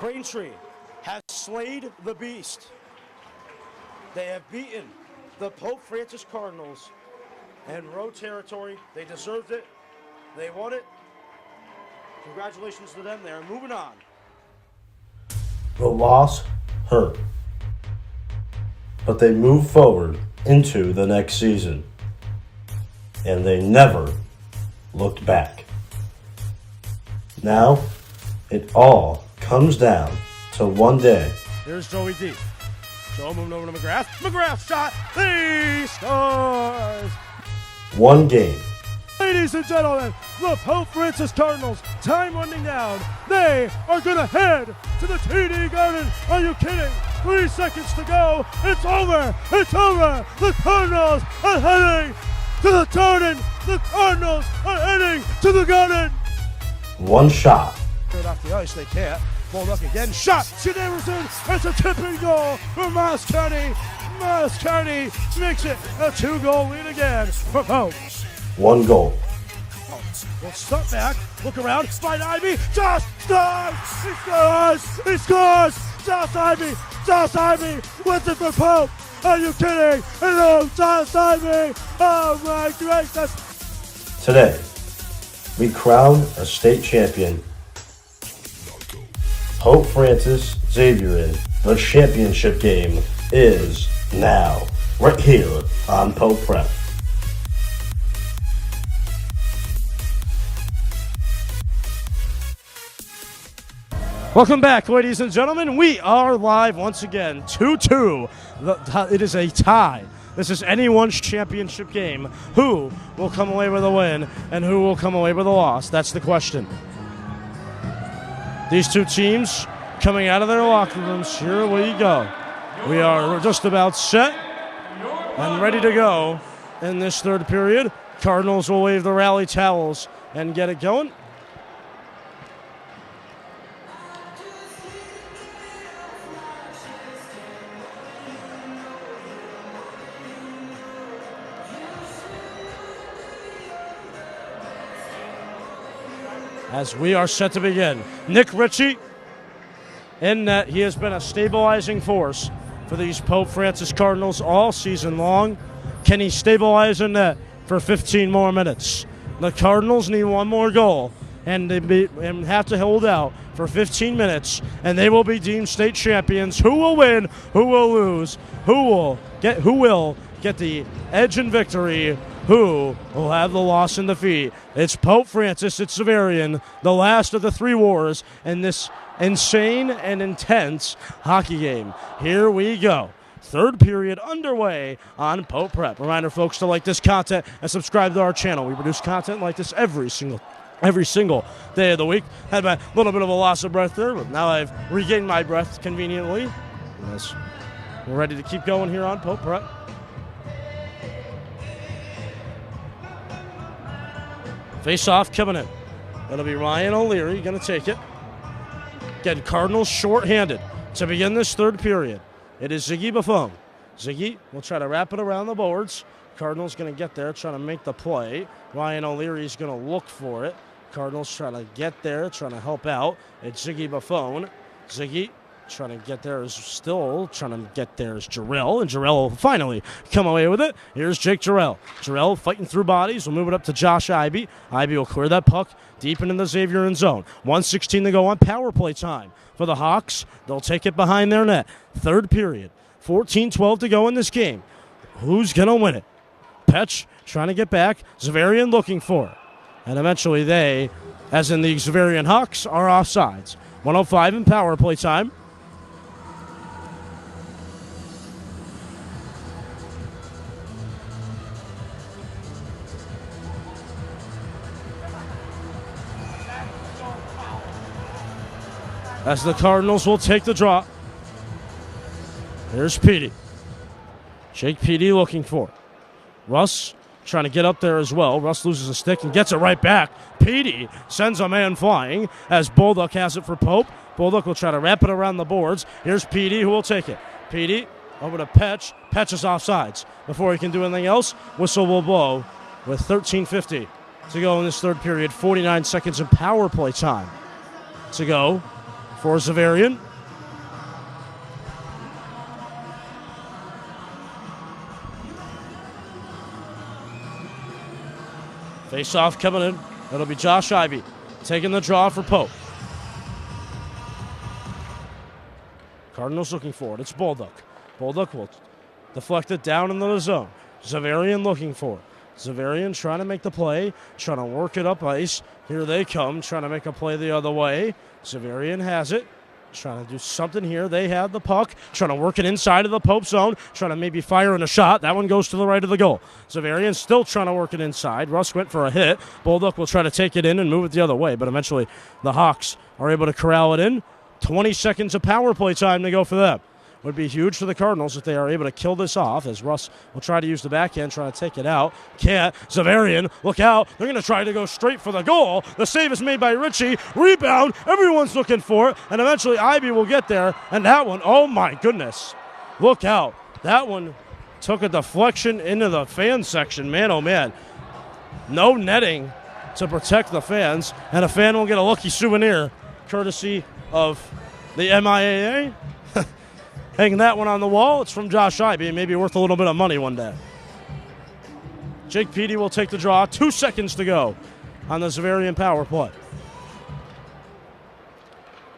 Braintree has slayed the beast. They have beaten the Pope Francis Cardinals in road territory. They deserved it. They won it. Congratulations to them. They're moving on. The loss hurt, but they move forward into the next season, and they never looked back. Now, it all comes down to one day. Here's Joey D. Joe moving over to McGrath. McGrath shot. He scores. One game. Ladies and gentlemen, the Pope Francis Cardinals, time winding down. They are going to head to the TD Garden. Are you kidding? 3 seconds to go. It's over. It's over. The Cardinals are heading to the Garden. The Cardinals are heading to the Garden. One shot. Get off the ice, they can't. Bulldog again, shot. Xaverian, it's a tipping goal for Moss County. Moss County makes it a 2-goal lead again for Pope. One goal. We'll step back, look around, find Ivy. Josh scores! He scores! He scores! Josh Ivy with it for Pope. Are you kidding? Hello, Josh Ivy. Oh my gracious. Today, we crown a state champion. Pope Francis Xaverian. The championship game is now, right here on Pope Prep. Welcome back, ladies and gentlemen. We are live once again, 2-2. It is a tie. This is anyone's championship game. Who will come away with a win and who will come away with a loss? That's the question. These two teams coming out of their locker rooms. Here we go. We are just about set and ready to go in this third period. Cardinals will wave the rally towels and get it going. As we are set to begin. Nick Ritchie in net. He has been a stabilizing force for these Pope Francis Cardinals all season long. Can he stabilize in net for 15 more minutes? The Cardinals need one more goal, and they have to hold out for 15 minutes, and they will be deemed state champions. Who will win? Who will lose? Who will get the edge and victory? Who will have the loss and defeat? It's Pope Francis, it's Xaverian, the last of the three wars in this insane and intense hockey game. Here we go. Third period underway on Pope Prep. Reminder, folks, to like this content and subscribe to our channel. We produce content like this every single day of the week. Had a little bit of a loss of breath there, but now I've regained my breath conveniently. Yes. We're ready to keep going here on Pope Prep. Face-off coming in. That'll be Ryan O'Leary going to take it. Again, Cardinals short-handed to begin this third period. It is Ziggy Buffon. Ziggy will try to wrap it around the boards. Cardinals going to get there, trying to make the play. Ryan O'Leary's going to look for it. Cardinals trying to get there, trying to help out. It's Ziggy Buffon. Ziggy trying to get there is Jarrell, and Jarrell will finally come away with it. Here's Jake Jarrell. Jarrell fighting through bodies. We'll move it up to Josh Ivy. Ivy will clear that puck deep into the Xaverian zone. 1:16 to go on power play time for the Hawks. They'll take it behind their net. Third period. 14-12 to go in this game. Who's going to win it? Petch trying to get back. Xaverian looking for it. And eventually they, as in the Xaverian Hawks, are offsides. 1:05 in power play time. As the Cardinals will take the draw. Here's Petey. Jake Petey looking for it. Russ trying to get up there as well. Russ loses a stick and gets it right back. Petey sends a man flying as Bulldog has it for Pope. Bulldog will try to wrap it around the boards. Here's Petey who will take it. Petey over to Petch. Petch is offsides. Before he can do anything else, whistle will blow with 13:50 to go in this third period. 49 seconds of power play time to go for Xaverian. Face-off coming in. It'll be Josh Ivey taking the draw for Pope. Cardinals looking for it. It's Bolduc. Bolduc will deflect it down into the zone. Xaverian looking for it. Xaverian trying to make the play, trying to work it up ice. Here they come, trying to make a play the other way. Xaverian has it, trying to do something here. They have the puck, trying to work it inside of the Pope zone, trying to maybe fire in a shot. That one goes to the right of the goal. Xaverian still trying to work it inside. Russ went for a hit. Bolduc will try to take it in and move it the other way, but eventually the Hawks are able to corral it in. 20 seconds of power play time to go for them. Would be huge for the Cardinals if they are able to kill this off, as Russ will try to use the backhand, trying to take it out. Can't. Xaverian, look out. They're going to try to go straight for the goal. The save is made by Ritchie. Rebound. Everyone's looking for it, and eventually Ivey will get there. And that one, oh my goodness. Look out. That one took a deflection into the fan section. Man, oh man. No netting to protect the fans, and a fan will get a lucky souvenir, courtesy of the MIAA. Hanging that one on the wall. It's from Josh Ivey. It may be worth a little bit of money one day. Jake Petey will take the draw. 2 seconds to go on the Xaverian power play.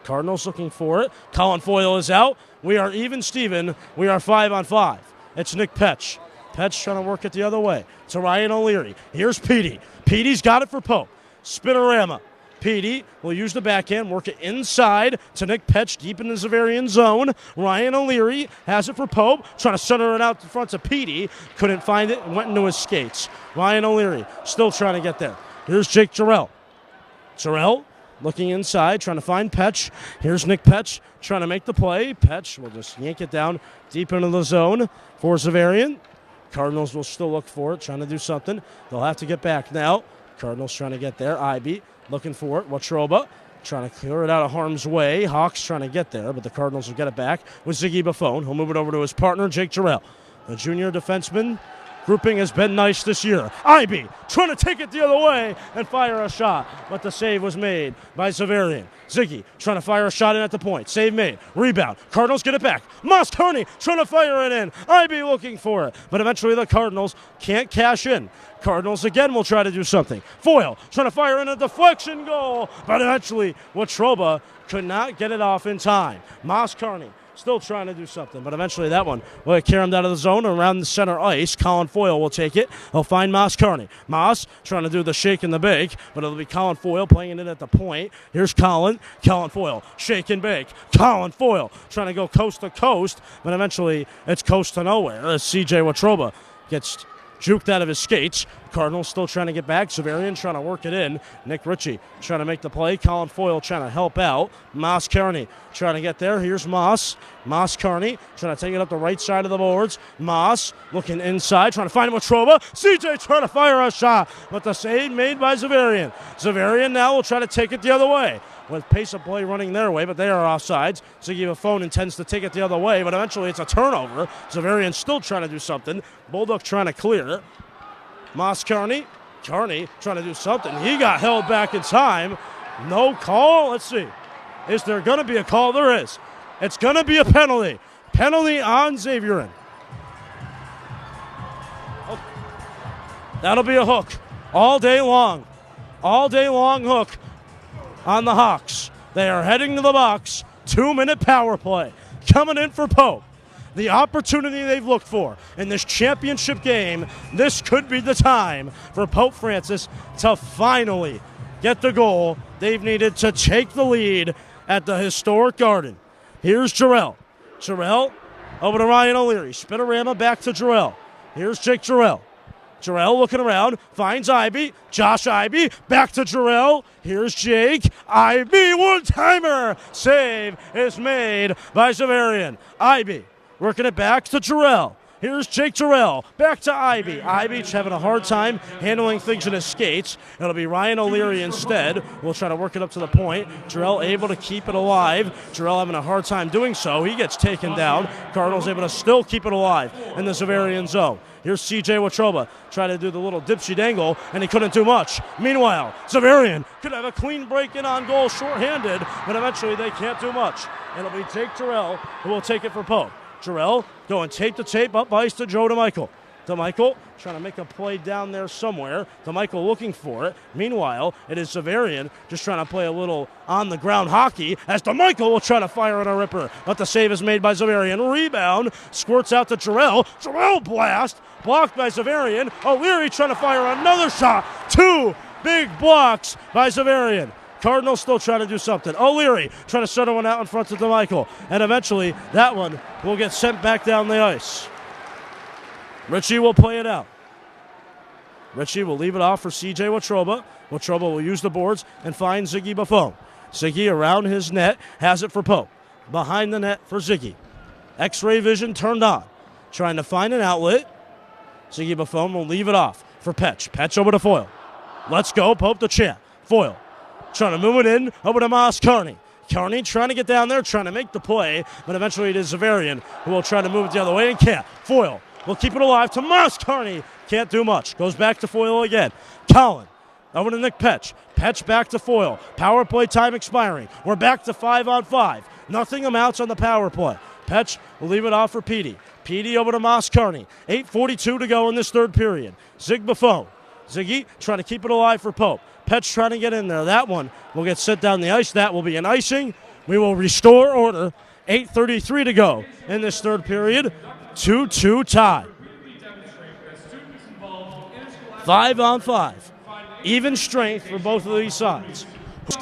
Cardinals looking for it. Colin Foyle is out. We are even Steven. We are 5-on-5. It's Nick Petch. Petch trying to work it the other way to Ryan O'Leary. Here's Petey. Petey's got it for Pope. Spinorama. Petey will use the backhand, work it inside to Nick Petch deep in the Xaverian zone. Ryan O'Leary has it for Pope, trying to center it out in front of Petey. Couldn't find it and went into his skates. Ryan O'Leary still trying to get there. Here's Jake Jarrell. Jarrell looking inside, trying to find Petch. Here's Nick Petch trying to make the play. Petch will just yank it down deep into the zone for Xaverian. Cardinals will still look for it, trying to do something. They'll have to get back now. Cardinals trying to get there. Ivey looking for it. Watroba trying to clear it out of harm's way. Hawks trying to get there, but the Cardinals will get it back with Ziggy Buffon. He'll move it over to his partner, Jake Jarrell. The junior defenseman grouping has been nice this year. Ivey trying to take it the other way and fire a shot, but the save was made by Xaverian. Ziggy trying to fire a shot in at the point. Save made. Rebound. Cardinals get it back. Moss Kearney trying to fire it in. Ivey looking for it, but eventually the Cardinals can't cash in. Cardinals again will try to do something. Foyle trying to fire in a deflection goal, but eventually Watroba could not get it off in time. Moss Kearney still trying to do something, but eventually that one will get carried out of the zone around the center ice. Colin Foyle will take it. He'll find Moss Kearney. Moss trying to do the shake and the bake, but it'll be Colin Foyle playing it in at the point. Here's Colin. Colin Foyle, shake and bake. Colin Foyle trying to go coast to coast, but eventually it's coast to nowhere as CJ Watroba gets juked out of his skates. Cardinals still trying to get back. Xaverian trying to work it in. Nick Ritchie trying to make the play. Colin Foyle trying to help out. Moss Kearney trying to get there. Here's Moss. Moss Kearney trying to take it up the right side of the boards. Moss looking inside, trying to find him with Troba. CJ trying to fire a shot, but the save made by Xaverian. Xaverian now will try to take it the other way, with pace of play running their way, but they are offsides. Ziggy Buffon intends to take it the other way, but eventually it's a turnover. Xaverian still trying to do something. Bulldog trying to clear it. Moss Kearney trying to do something. He got held back in time. No call. Let's see. Is there going to be a call? There is. It's going to be a penalty. Penalty on Xaverian. Oh. That'll be a hook all day long. All day long hook on the Hawks. They are heading to the box. 2-minute power play coming in for Pope. The opportunity they've looked for in this championship game, this could be the time for Pope Francis to finally get the goal they've needed to take the lead at the historic Garden. Here's Jarrell. Jarrell over to Ryan O'Leary. Spinorama back to Jarrell. Here's Jake Jarrell. Jarrell looking around, finds Ivey. Josh Ivey, back to Jarrell. Here's Jake. Ivey, one-timer. Save is made by Xaverian. Ivey working it back to Jarrell. Here's Jake Jarrell. Back to Ivey. Ivey having a hard time handling things in his skates. It'll be Ryan O'Leary instead. We'll try to work it up to the point. Jarrell able to keep it alive. Jarrell having a hard time doing so. He gets taken down. Cardinals able to still keep it alive in the Xaverian zone. Here's CJ Watroba trying to do the little dipsy dangle, and he couldn't do much. Meanwhile, Xaverian could have a clean break in on goal shorthanded, but eventually they can't do much. It'll be Jake Jarrell who will take it for Pope. Jarrell going tape to tape up ice to Joe DeMichael. DeMichael trying to make a play down there somewhere. DeMichael looking for it. Meanwhile, it is Xaverian just trying to play a little on-the-ground hockey as DeMichael will try to fire on a ripper. But the save is made by Xaverian. Rebound squirts out to Jarrell. Jarrell blast. Blocked by Xaverian. O'Leary trying to fire another shot. 2 big blocks by Xaverian. Cardinals still trying to do something. O'Leary trying to settle one out in front of DeMichael. And eventually, that one will get sent back down the ice. Ritchie will play it out. Ritchie will leave it off for C.J. Watroba. Watroba will use the boards and find Ziggy Buffon. Ziggy around his net has it for Pope. Behind the net for Ziggy. X-ray vision turned on. Trying to find an outlet. Ziggy Buffon will leave it off for Petch. Petch over to Foyle. Let's go, Pope the champ. Foyle trying to move it in over to Moss Carney. Carney trying to get down there, trying to make the play, but eventually it is Xaverian who will try to move it the other way and can't. Foyle will keep it alive to Moss Carney. Can't do much. Goes back to Foyle again. Collin over to Nick Petch. Petch back to Foyle. Power play time expiring. We're back to 5-on-5. Nothing amounts on the power play. Petch will leave it off for Petey. Petey over to Moss Carney. 8:42 to go in this third period. Zig Buffon. Ziggy trying to keep it alive for Pope. Petch trying to get in there. That one will get set down the ice. That will be an icing. We will restore order. 8:33 to go in this third period. 2-2 tie. 5-on-5. Even strength for both of these sides.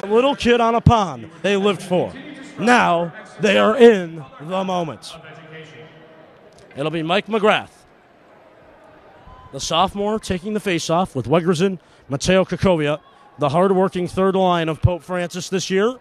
A little kid on a pond they lived for. Now they are in the moment. It'll be Mike McGrath, the sophomore, taking the faceoff with Wegerson, Mateo Kakovia, the hard-working third line of Pope Francis this year,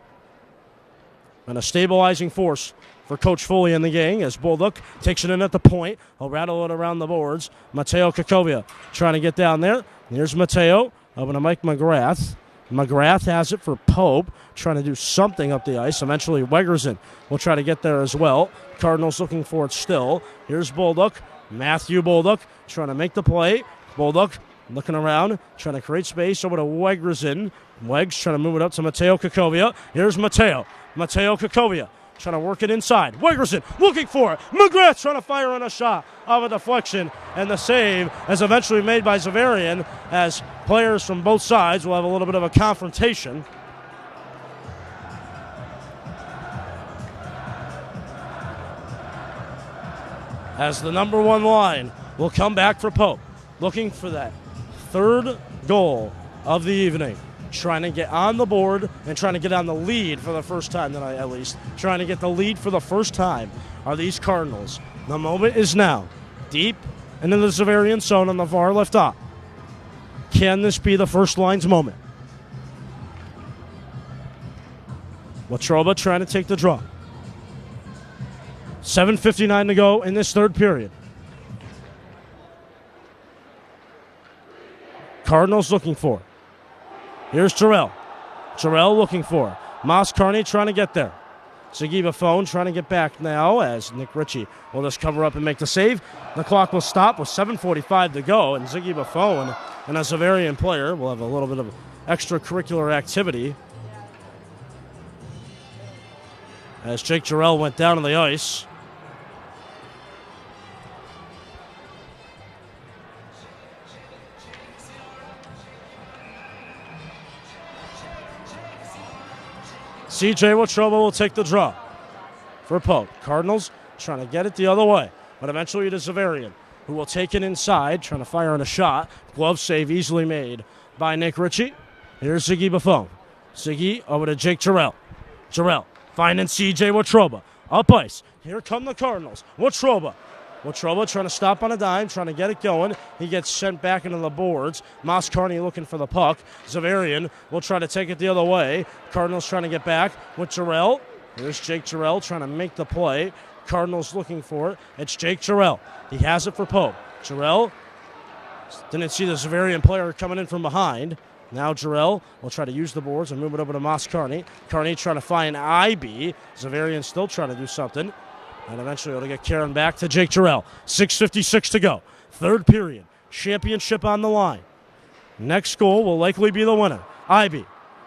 and a stabilizing force for Coach Foley and the gang as Bulldog takes it in at the point. He'll rattle it around the boards. Mateo Kakovia trying to get down there. Here's Mateo over to Mike McGrath. McGrath has it for Pope, trying to do something up the ice. Eventually, Wegerson will try to get there as well. Cardinals looking for it still. Here's Bulldog. Matthew Bulldog trying to make the play. Bulldog looking around, trying to create space over to Wegerson. Wegs trying to move it up to Mateo Kakovia. Here's Mateo. Mateo Kakovia trying to work it inside. Wegerson looking for it. McGrath trying to fire on a shot of a deflection. And the save is eventually made by Xaverian as players from both sides will have a little bit of a confrontation. As the number one line will come back for Pope. Looking for that third goal of the evening. Trying to get on the board and trying to get on the lead for the first time tonight, at least. Trying to get the lead for the first time are these Cardinals. The moment is now. Deep into the Xaverian zone on the far left top. Can this be the first line's moment? Watroba trying to take the draw. 7:59 to go in this third period. Cardinals looking for it. Here's Jarrell. Jarrell looking for it. Moss Carney trying to get there. Ziggy Buffon trying to get back now as Nick Ritchie will just cover up and make the save. The clock will stop with 7:45 to go, and Ziggy Buffon, and a Xaverian player, will have a little bit of extracurricular activity as Jake Jarrell went down on the ice. C.J. Watroba will take the draw for Pope. Cardinals trying to get it the other way, but eventually it is Xaverian who will take it inside, trying to fire on a shot. Glove save easily made by Nick Ritchie. Here's Ziggy Buffon. Ziggy over to Jake Jarrell. Jarrell finding C.J. Watroba. Up ice. Here come the Cardinals. Watroba trying to stop on a dime, trying to get it going. He gets sent back into the boards. Moss Carney looking for the puck. Xaverian will try to take it the other way. Cardinals trying to get back with Jarrell. Here's Jake Jarrell trying to make the play. Cardinals looking for it. It's Jake Jarrell. He has it for Pope. Jarrell didn't see the Xaverian player coming in from behind. Now Jarrell will try to use the boards and move it over to Moss Carney. Carney trying to find IB. Xaverian still trying to do something. And eventually it'll get Karen back to Jake Jarrell. 6:56 to go. Third period. Championship on the line. Next goal will likely be the winner. Ivy.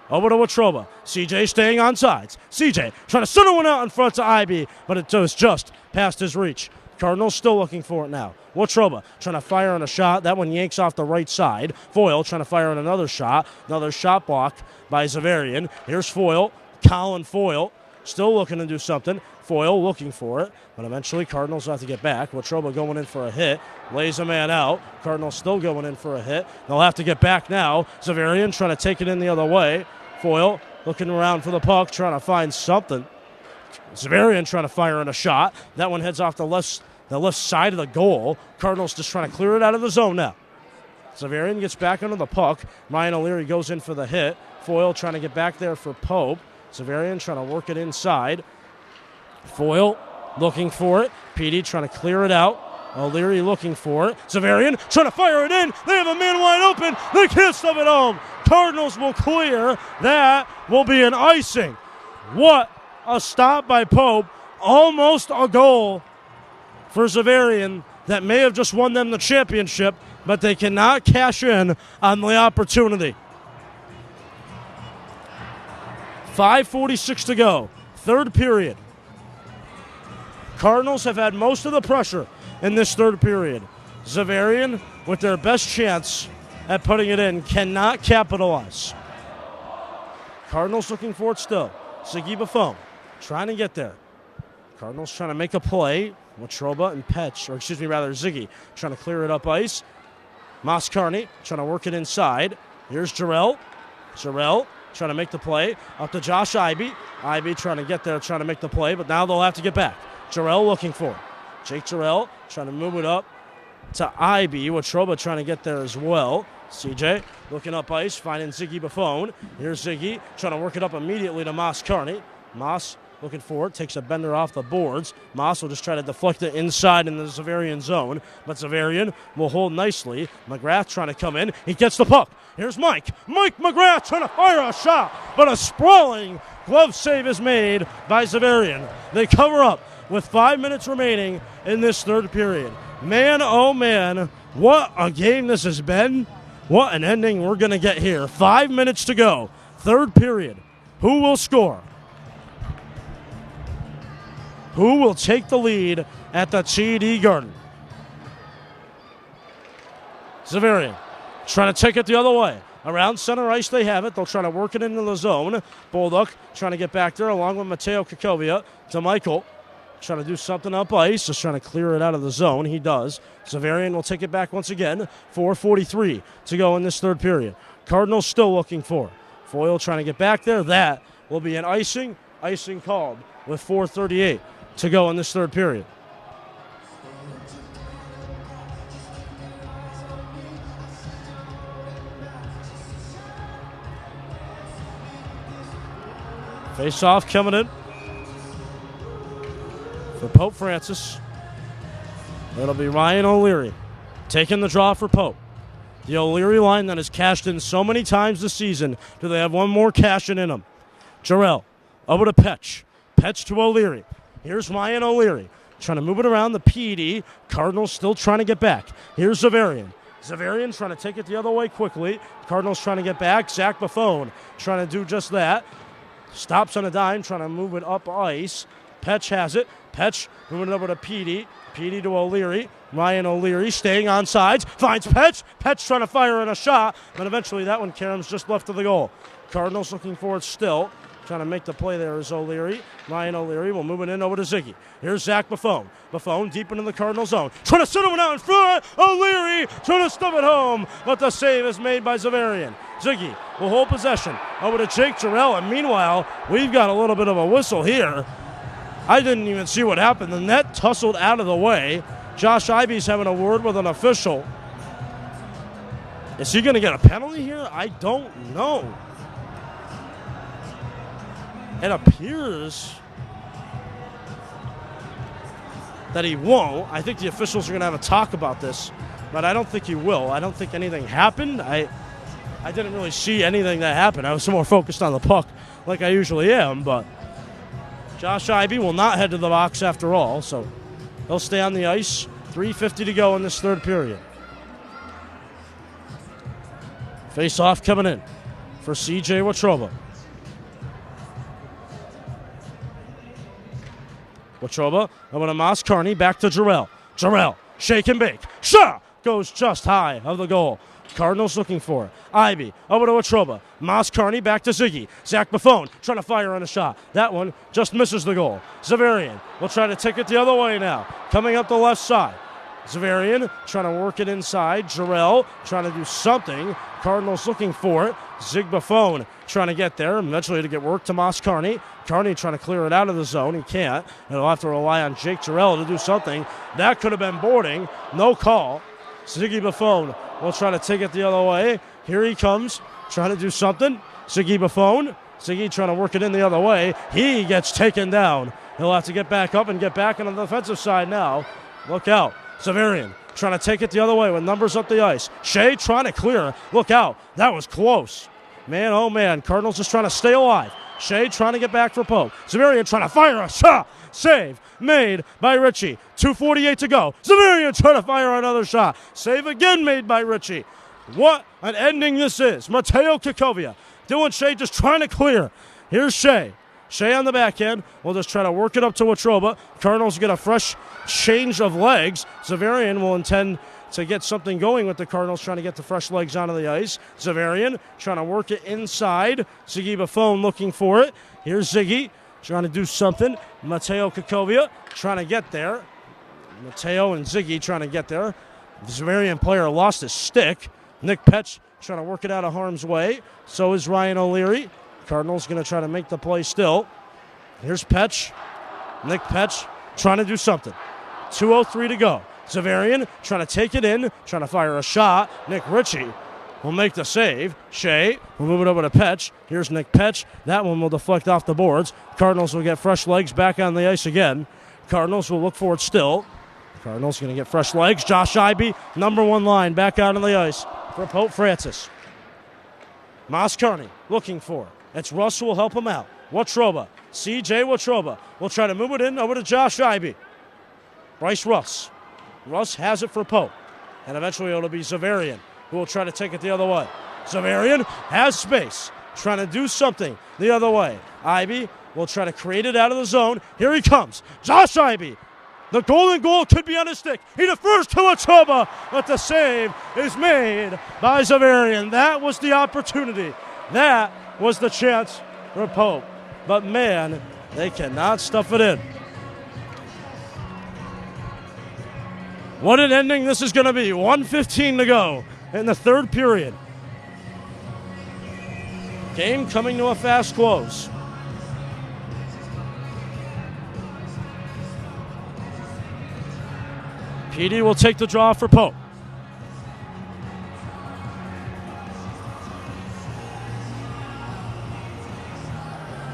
Over to Watroba. CJ staying on sides. CJ trying to center one out in front to Ivy, but it was just past his reach. Cardinals still looking for it now. Watroba trying to fire on a shot. That one yanks off the right side. Foyle trying to fire on another shot. Another shot block by Xaverian. Here's Foyle. Colin Foyle still looking to do something. Foyle looking for it, but eventually Cardinals have to get back. Watroba going in for a hit. Lays a man out. Cardinals still going in for a hit. They'll have to get back now. Xaverian trying to take it in the other way. Foyle looking around for the puck, trying to find something. Xaverian trying to fire in a shot. That one heads off the left side of the goal. Cardinals just trying to clear it out of the zone now. Xaverian gets back under the puck. Ryan O'Leary goes in for the hit. Foyle trying to get back there for Pope. Xaverian trying to work it inside. Foyle looking for it. Petey trying to clear it out. O'Leary looking for it. Xaverian trying to fire it in. They have a man wide open. They can't stuff it home. Cardinals will clear. That will be an icing. What a stop by Pope. Almost a goal for Xaverian that may have just won them the championship, but they cannot cash in on the opportunity. 5:46 to go. Third period. Cardinals have had most of the pressure in this third period. Xaverian, with their best chance at putting it in, cannot capitalize. Cardinals looking for it still. Ziggy Buffon trying to get there. Cardinals trying to make a play. Watroba and Ziggy trying to clear it up ice. Moscarney trying to work it inside. Here's Jarrell. Jarrell trying to make the play. Up to Josh Ivy. Ivy trying to get there, trying to make the play, but now they'll have to get back. Jarrell looking for it. Jake Jarrell trying to move it up to Ivy. Watroba trying to get there as well. CJ looking up ice, finding Ziggy Buffon. Here's Ziggy trying to work it up immediately to Moscarney. Moss looking for it, takes a bender off the boards. Moss will just try to deflect it inside in the Xaverian zone, but Xaverian will hold nicely. McGrath trying to come in. He gets the puck. Here's Mike. Mike McGrath trying to fire a shot, but a sprawling glove save is made by Xaverian. They cover up with 5 minutes remaining in this third period. Man, oh man, what a game this has been. What an ending we're going to get here. 5 minutes to go. Third period. Who will score? Who will take the lead at the TD Garden? Xaverian trying to take it the other way. Around center ice they have it. They'll try to work it into the zone. Bolduc trying to get back there along with Mateo Kakovia to Michael. Trying to do something up ice, just trying to clear it out of the zone. He does. Xaverian will take it back once again. 4:43 to go in this third period. Cardinals still looking for it. Foyle trying to get back there. That will be an icing. Icing called with 4:38 to go in this third period. Face-off coming in for Pope Francis. It'll be Ryan O'Leary taking the draw for Pope. The O'Leary line that has cashed in so many times this season. Do they have one more cash in them? Jarrell over to Petch. Petch to O'Leary. Here's Ryan O'Leary trying to move it around the PD. Cardinals still trying to get back. Here's Xaverian. Xaverian trying to take it the other way quickly. Cardinals trying to get back. Zach Buffon trying to do just that. Stops on a dime, trying to move it up ice. Petch has it. Petch moving it over to Petey. Petey to O'Leary. Ryan O'Leary staying on sides. Finds Petch. Petch trying to fire in a shot. But eventually that one, Karam's just left of the goal. Cardinals looking for it still. Trying to make the play there is O'Leary. Ryan O'Leary will move it in over to Ziggy. Here's Zach Buffon. Buffon deep into the Cardinal zone. Trying to send one out in front. O'Leary trying to stuff it home. But the save is made by Xaverian. Ziggy will hold possession over to Jake Jarrell. And meanwhile, we've got a little bit of a whistle here. I didn't even see what happened. The net tussled out of the way. Josh Ivy's having a word with an official. Is he going to get a penalty here? I don't know. It appears that he won't. I think the officials are going to have a talk about this, but I don't think he will. I don't think anything happened. I didn't really see anything that happened. I was more focused on the puck like I usually am, but Josh Ivy will not head to the box after all, so he'll stay on the ice 3:50 to go in this third period. Face-off coming in for C.J. Watroba. Watroba over to Moss Carney, back to Jarrell. Jarrell, shake and bake. Shot! Goes just high of the goal. Cardinals looking for it. Ivy over to Watroba. Moss Carney back to Ziggy. Zach Buffone trying to fire on a shot. That one just misses the goal. Xaverian will try to take it the other way now. Coming up the left side. Xaverian trying to work it inside. Jarrell trying to do something. Cardinals looking for it. Zig Buffone trying to get there. Eventually to get work to Moss Carney. Carney trying to clear it out of the zone. He can't. And he'll have to rely on Jake Jarrell to do something. That could have been boarding. No call. Ziggy Buffone will try to take it the other way. Here he comes, trying to do something. Ziggy Buffone. Ziggy trying to work it in the other way. He gets taken down. He'll have to get back up and get back on the defensive side now. Look out. Xaverian trying to take it the other way with numbers up the ice. Shea trying to clear. Look out. That was close. Man, oh man. Cardinals just trying to stay alive. Shea trying to get back for Pope. Xaverian trying to fire a shot. Save made by Ritchie. 2:48 to go. Xaverian trying to fire another shot. Save again made by Ritchie. What an ending this is. Mateo Kakovia. Dylan Shea just trying to clear. Here's Shea. Shea on the back end. We'll just try to work it up to Watroba. Cardinals get a fresh change of legs. Xaverian will intend to get something going with the Cardinals, trying to get the fresh legs onto the ice. Xaverian trying to work it inside. Ziggy Buffone looking for it. Here's Ziggy trying to do something. Mateo Kakovia trying to get there. Mateo and Ziggy trying to get there. The Xaverian player lost his stick. Nick Petch trying to work it out of harm's way. So is Ryan O'Leary. Cardinals going to try to make the play still. Here's Petch. Nick Petch trying to do something. 2:03 to go. Xaverian trying to take it in, trying to fire a shot. Nick Ritchie will make the save. Shea will move it over to Petch. Here's Nick Petch. That one will deflect off the boards. Cardinals will get fresh legs back on the ice again. Cardinals will look for it still. Cardinals going to get fresh legs. Josh Ivey, number one line, back out on the ice for Pope Francis. Moss Carney looking for it. It's Russ who will help him out. Watroba, C.J. Watroba will try to move it in over to Josh Ivey. Bryce Russ. Russ has it for Pope. And eventually it'll be Xaverian who will try to take it the other way. Xaverian has space, trying to do something the other way. Ivey will try to create it out of the zone. Here he comes. Josh Ivey. The golden goal could be on his stick. He defers to Watroba, but the save is made by Xaverian. That was the opportunity. That was the chance for Pope. But man, they cannot stuff it in. What an ending this is going to be. 1:15 to go in the third period. Game coming to a fast close. PD will take the draw for Pope.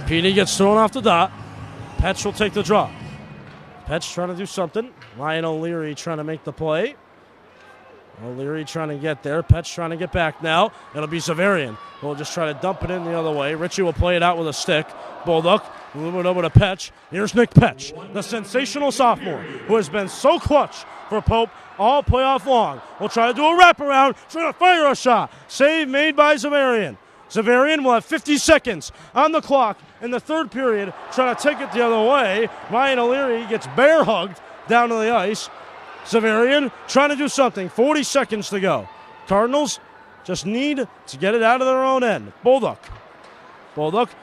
PD gets thrown off the dot. Petch will take the draw. Petch trying to do something. Ryan O'Leary trying to make the play. O'Leary trying to get there. Petch trying to get back now. It'll be Xaverian. We'll just try to dump it in the other way. Ritchie will play it out with a stick. Bulldog move it over to Petch. Here's Nick Petch, the sensational sophomore who has been so clutch for Pope all playoff long. We'll try to do a wraparound, trying to fire a shot. Save made by Xaverian. Xaverian will have 50 seconds on the clock in the third period, trying to take it the other way. Ryan O'Leary gets bear hugged down to the ice. Xaverian trying to do something. 40 seconds to go. Cardinals just need to get it out of their own end. Bulldog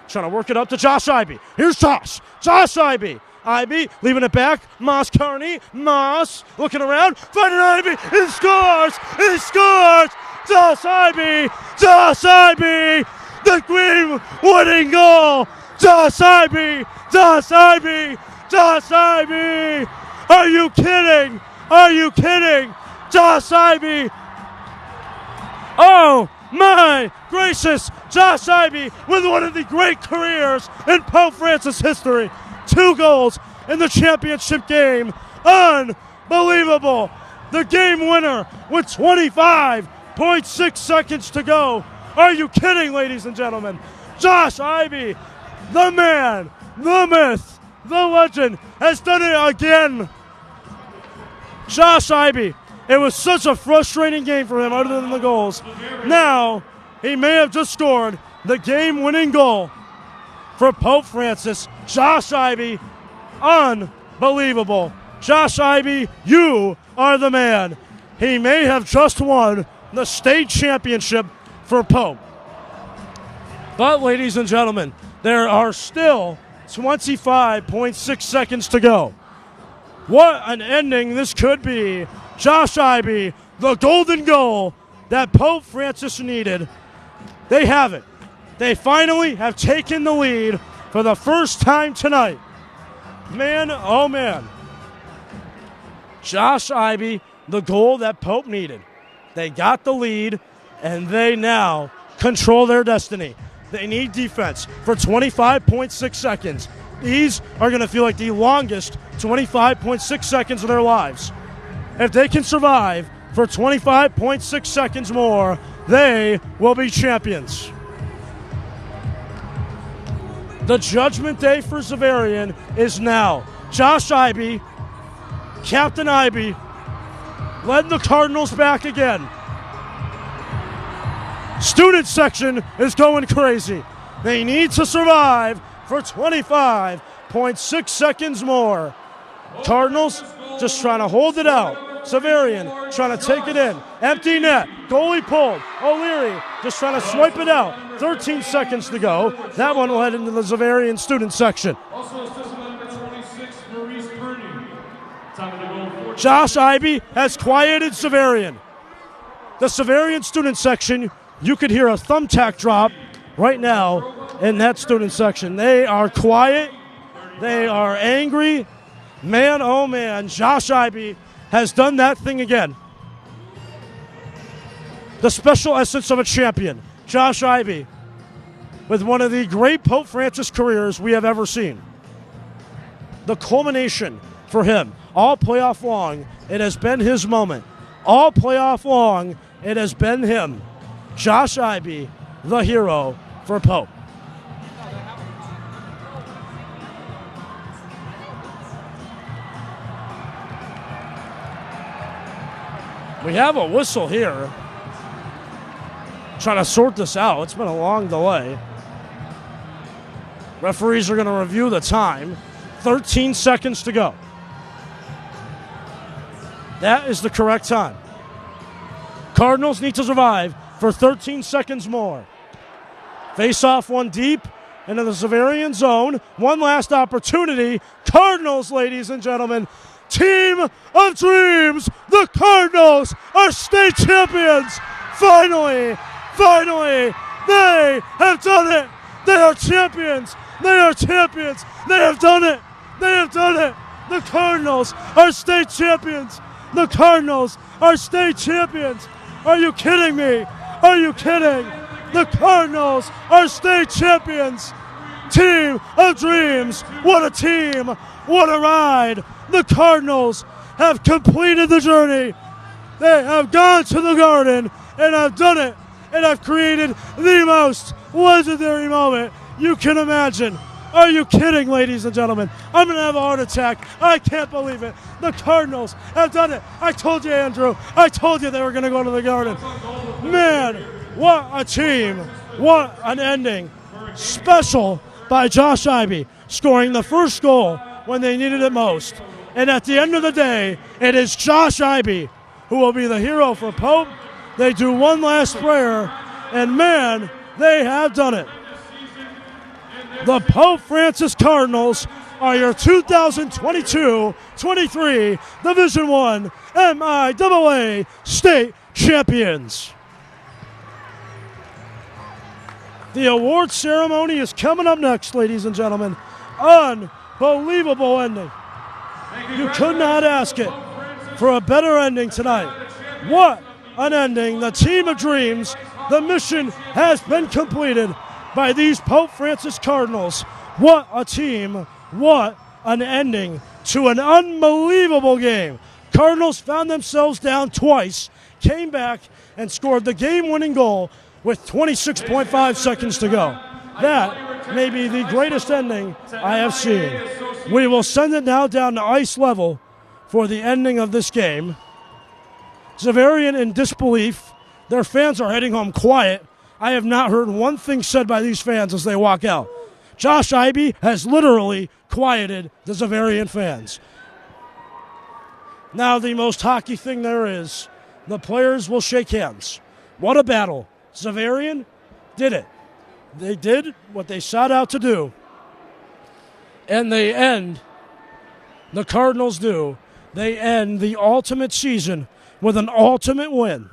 trying to work it up to Josh Ivey. Here's Josh. Josh Ivey. Ivey leaving it back. Moss Carney. Moss looking around. Finding Ivey. He scores. He scores. Josh Ivey. Josh Ivey. The green winning goal. Josh Ivey. Josh Ivey. Josh Ivey. Are you kidding? Are you kidding? Josh Ivey. Oh my gracious. Josh Ivey with one of the great careers in Pope Francis history. 2 goals in the championship game. Unbelievable. The game winner with 25.6 seconds to go. Are you kidding, ladies and gentlemen? Josh Ivey, the man, the myth, the legend, has done it again. Josh Ivey, it was such a frustrating game for him other than the goals. Now, he may have just scored the game-winning goal for Pope Francis. Josh Ivey, unbelievable. Josh Ivey, you are the man. He may have just won the state championship for Pope. But, ladies and gentlemen, there are still 25.6 seconds to go. What an ending this could be. Josh Ivey, the golden goal that Pope Francis needed. They have it. They finally have taken the lead for the first time tonight. Man, oh man. Josh Ivey, the goal that Pope needed. They got the lead, and they now control their destiny. They need defense for 25.6 seconds. These are going to feel like the longest 25.6 seconds of their lives. If they can survive for 25.6 seconds more, they will be champions. The judgment day for Xaverian is now. Josh Ivey, Captain Ivey, led the Cardinals back again. Student section is going crazy. They need to survive for 25.6 seconds more. Cardinals just trying to hold it out. Xaverian trying to take it in. Empty net. Goalie pulled. O'Leary just trying to swipe it out. 13 seconds to go. That one led into the Xaverian student section. Josh Ivey has quieted Xaverian. The Xaverian student section, you could hear a thumbtack drop right now in that student section. They are quiet. They are angry. Man, oh man, Josh Ivey has done that thing again. The special essence of a champion. Josh Ivey with one of the great Pope Francis careers we have ever seen. The culmination for him. All playoff long, it has been his moment. All playoff long, it has been him. Josh Ivey, the hero for Pope. We have a whistle here. Trying to sort this out. It's been a long delay. Referees are going to review the time. 13 seconds to go. That is the correct time. Cardinals need to survive for 13 seconds more. Face off one deep into the Xaverian zone. One last opportunity. Cardinals, ladies and gentlemen. Team of dreams. The Cardinals are state champions. Finally, they have done it. They are champions. They are champions. They have done it. They have done it. The Cardinals are state champions. The Cardinals are state champions. Are you kidding me? Are you kidding? The Cardinals are state champions. Team of dreams. What a team. What a ride. The Cardinals have completed the journey. They have gone to the Garden and have done it. And have created the most legendary moment you can imagine. Are you kidding, ladies and gentlemen? I'm going to have a heart attack. I can't believe it. The Cardinals have done it. I told you, Andrew. I told you they were going to go to the Garden. Man, what a team. What an ending. Special by Josh Ivey, scoring the first goal when they needed it most. And at the end of the day, it is Josh Ivey who will be the hero for Pope. They do one last prayer, and man, they have done it. The Pope Francis Cardinals are your 2022-23 Division I MIAA state champions. The award ceremony is coming up next, ladies and gentlemen. Unbelievable ending. You could not ask it for a better ending tonight. What an ending. The team of dreams. The mission has been completed by these Pope Francis Cardinals. What a team. What an ending to an unbelievable game. Cardinals found themselves down twice, came back, and scored the game-winning goal with 26.5 seconds to go. That may be the greatest ending I have seen. We will send it now down to ice level for the ending of this game. Xaverian in disbelief. Their fans are heading home quiet. I have not heard one thing said by these fans as they walk out. Josh Ivey has literally quieted the Xaverian fans. Now the most hockey thing there is, the players will shake hands. What a battle. Xaverian did it. They did what they sought out to do. And they end, the Cardinals do, they end the ultimate season with an ultimate win.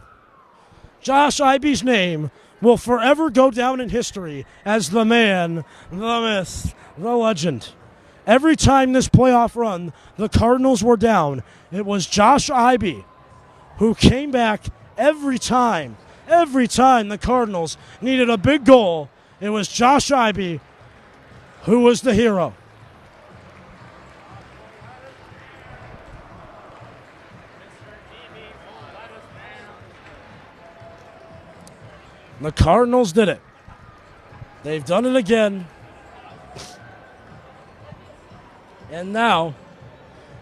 Josh Ivey's name will forever go down in history as the man, the myth, the legend. Every time this playoff run, the Cardinals were down, it was Josh Ivey who came back every time. Every time the Cardinals needed a big goal, it was Josh Ivey who was the hero. The Cardinals did it. They've done it again. And now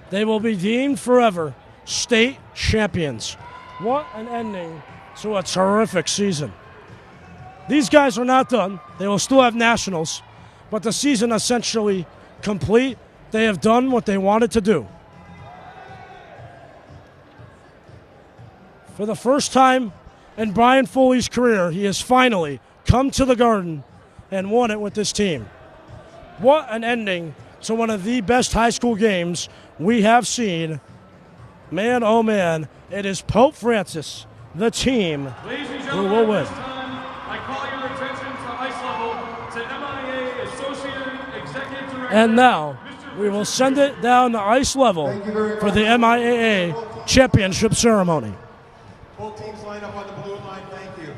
they will be deemed forever state champions. What an ending to a terrific season. These guys are not done. They will still have nationals, but the season essentially complete. They have done what they wanted to do. For the first time in Brian Foley's career, he has finally come to the Garden and won it with this team. What an ending to one of the best high school games we have seen. Man, oh man, it is Pope Francis, the team, who will win. I call your attention to ice level to MIAA Associate Executive Director. And now we will send it down to ice level for the MIAA championship ceremony. Both teams line up on the blue line. Thank you.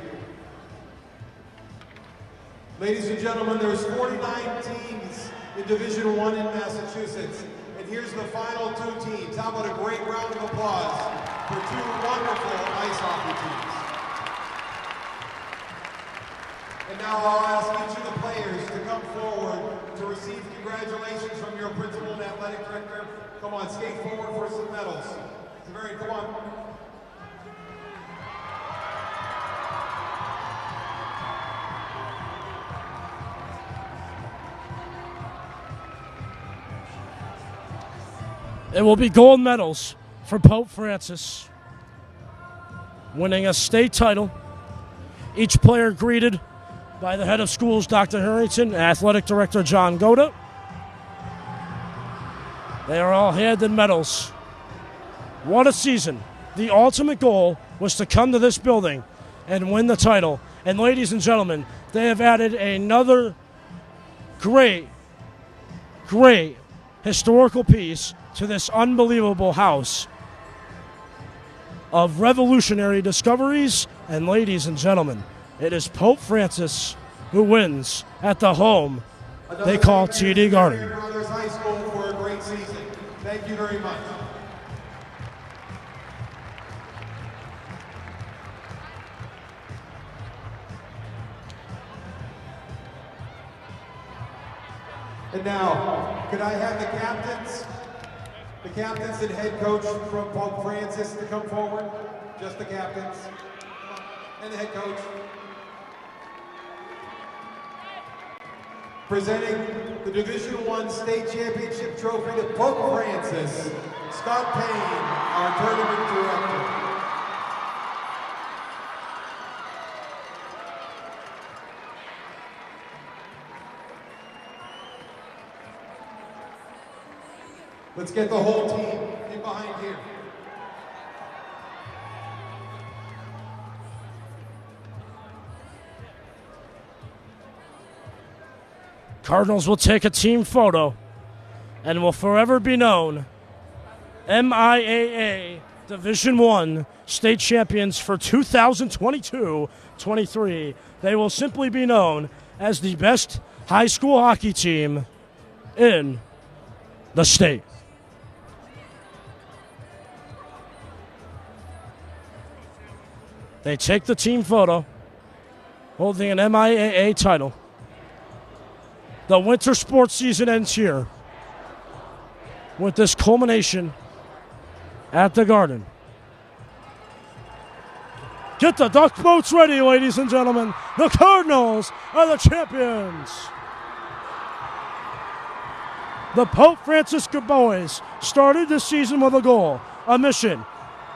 Ladies and gentlemen, there's 49 teams in Division I in Massachusetts. And here's the final two teams. How about a great round of applause for two wonderful ice hockey teams. And now I'll ask each of the players to come forward to receive congratulations from your principal and athletic director. Come on, skate forward for some medals. Xaverian, come on. It will be gold medals for Pope Francis, winning a state title. Each player greeted by the head of schools, Dr. Harrington, athletic director John Goda. They are all handed medals. What a season. The ultimate goal was to come to this building and win the title. And ladies and gentlemen, they have added another great historical piece to this unbelievable house of revolutionary discoveries. And ladies and gentlemen, it is Pope Francis who wins at the home they call TD Garden. Brothers High School for a great season. Thank you very much. And now, could I have the captains and head coach from Pope Francis to come forward? Just the captains and the head coach. Presenting the Division I State Championship Trophy to Pope Francis, Scott Payne, our tournament director. Let's get the whole team in behind here. Cardinals will take a team photo and will forever be known MIAA Division I state champions for 2022-23. They will simply be known as the best high school hockey team in the state. They take the team photo holding an MIAA title. The winter sports season ends here with this culmination at the Garden. Get the duck boats ready, ladies and gentlemen. The Cardinals are the champions. The Pope Francis boys started this season with a goal, a mission.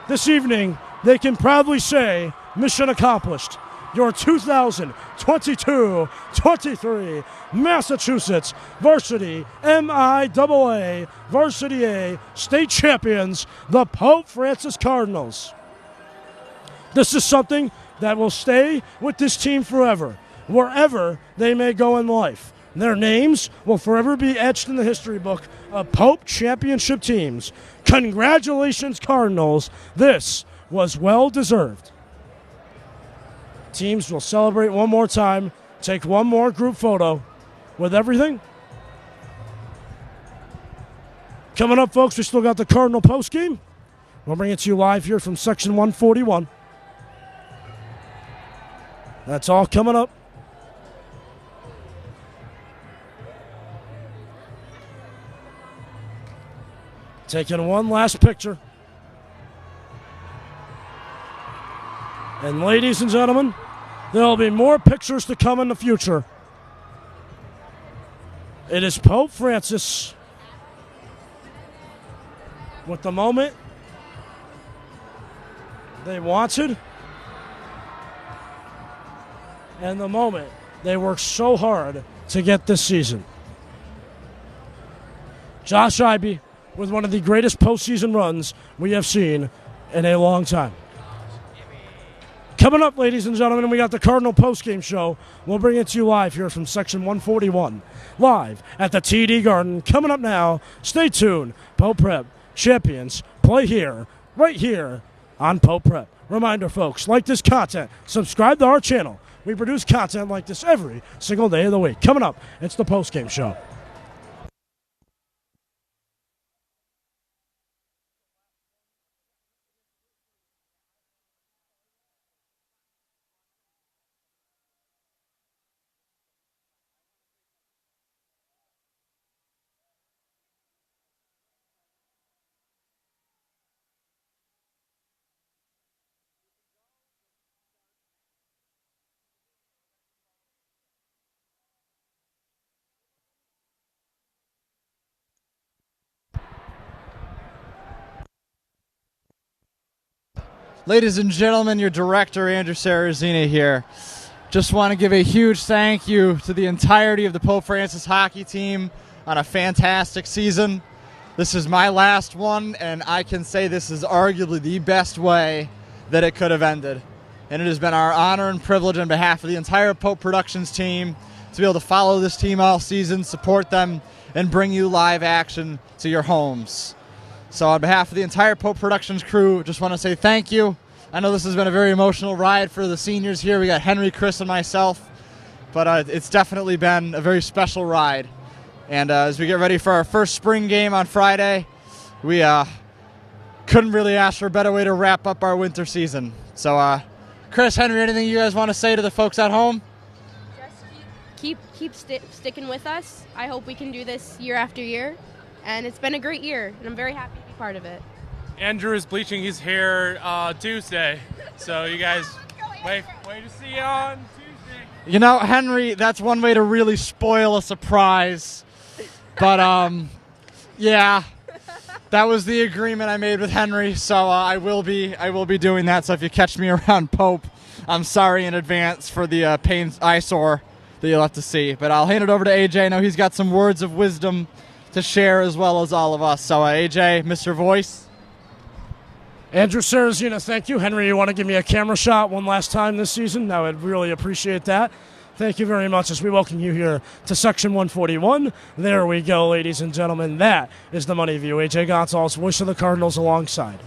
This evening, they can proudly say, mission accomplished. Your 2022-23 Massachusetts Varsity MIAA Varsity A state champions, the Pope Francis Cardinals. This is something that will stay with this team forever, wherever they may go in life. Their names will forever be etched in the history book of Pope Championship teams. Congratulations, Cardinals. This was well-deserved. Teams will celebrate one more time, take one more group photo with everything. Coming up, folks, we still got the Cardinal postgame. We'll bring it to you live here from Section 141. That's all coming up. Taking one last picture. And ladies and gentlemen, there will be more pictures to come in the future. It is Pope Francis with the moment they wanted and the moment they worked so hard to get this season. Josh Ivey with one of the greatest postseason runs we have seen in a long time. Coming up, ladies and gentlemen, we got the Cardinal postgame show. We'll bring it to you live here from Section 141, live at the TD Garden. Coming up now, stay tuned. Pope Prep champions play here, right here on Pope Prep. Reminder, folks, like this content, subscribe to our channel. We produce content like this every single day of the week. Coming up, it's the postgame show. Ladies and gentlemen, your director, Andrew Sarrazina here. Just want to give a huge thank you to the entirety of the Pope Francis hockey team on a fantastic season. This is my last one, and I can say this is arguably the best way that it could have ended. And it has been our honor and privilege on behalf of the entire Pope Productions team to be able to follow this team all season, support them, and bring you live action to your homes. So on behalf of the entire Pope Productions crew, just want to say thank you. I know this has been a very emotional ride for the seniors here. We got Henry, Chris, and myself, but it's definitely been a very special ride. And as we get ready for our first spring game on Friday, we couldn't really ask for a better way to wrap up our winter season. So Chris, Henry, anything you guys want to say to the folks at home? Just keep sticking with us. I hope we can do this year after year. And it's been a great year, and I'm very happy to be part of it. Andrew is bleaching his hair Tuesday, so you guys wait to see you on Tuesday. You know, Henry, that's one way to really spoil a surprise. But yeah, that was the agreement I made with Henry, so I will be doing that. So if you catch me around Pope, I'm sorry in advance for the pain eyesore that you'll have to see. But I'll hand it over to AJ. I know he's got some words of wisdom to share as well as all of us. So AJ, Mr. Voice. Andrew Sarrazina, thank you. Henry, you want to give me a camera shot one last time this season? I would really appreciate that. Thank you very much as we welcome you here to Section 141. There we go, ladies and gentlemen. That is the Money View. AJ Gonzalez, voice of the Cardinals alongside.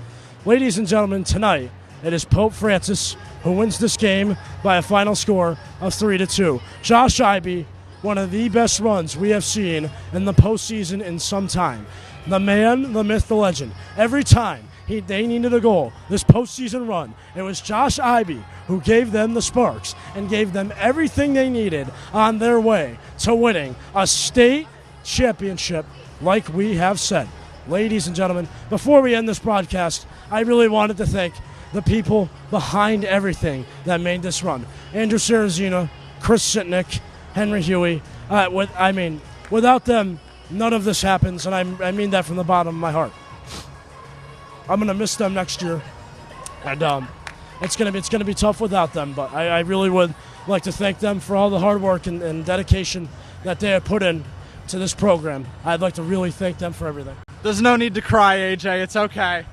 Ladies and gentlemen, tonight it is Pope Francis who wins this game by a final score of 3-2. Josh Ivey, one of the best runs we have seen in the postseason in some time. The man, the myth, the legend. Every time they needed a goal this postseason run, it was Josh Ivey who gave them the sparks and gave them everything they needed on their way to winning a state championship like we have said. ladies and gentlemen, before we end this broadcast, I really wanted to thank the people behind everything that made this run. Andrew Sarazina, Chris Sitnick, Henry Huey. Without them, none of this happens, and I mean that from the bottom of my heart. I'm going to miss them next year, and it's going to be tough without them, but I really would like to thank them for all the hard work and dedication that they have put in to this program. I'd like to really thank them for everything. There's no need to cry, AJ. It's okay.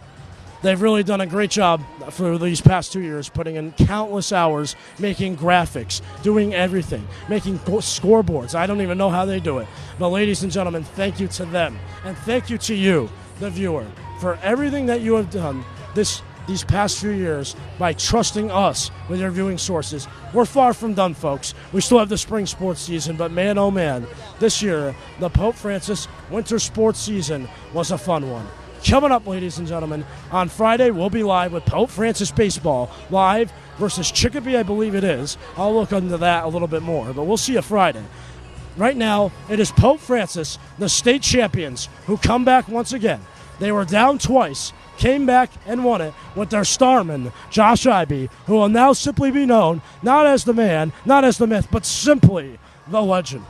They've really done a great job for these past 2 years, putting in countless hours, making graphics, doing everything, making scoreboards. I don't even know how they do it. But ladies and gentlemen, thank you to them. And thank you to you, the viewer, for everything that you have done these past few years by trusting us with your viewing sources. We're far from done, folks. We still have the spring sports season, but man, oh man, this year, the Pope Francis winter sports season was a fun one. Coming up, ladies and gentlemen, on Friday, we'll be live with Pope Francis Baseball, live versus Chicopee, I believe it is. I'll look into that a little bit more, but we'll see you Friday. Right now, it is Pope Francis, the state champions, who come back once again. They were down twice, came back and won it with their starman, Josh Ivey, who will now simply be known not as the man, not as the myth, but simply the legend.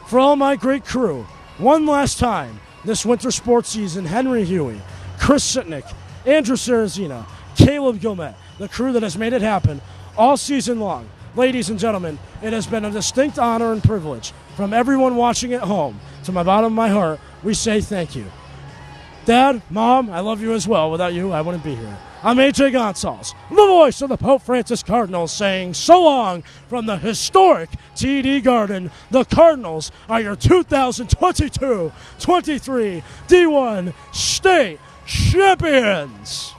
For all my great crew, one last time, this winter sports season, Henry Huey, Chris Sitnick, Andrew Sarazina, Caleb Gilmet, the crew that has made it happen all season long. Ladies and gentlemen, it has been a distinct honor and privilege. From everyone watching at home, to my bottom of my heart, we say thank you. Dad, Mom, I love you as well. Without you, I wouldn't be here. I'm AJ Gonzalez, the voice of the Pope Francis Cardinals, saying so long from the historic TD Garden. The Cardinals are your 2022-23 D1 state champions.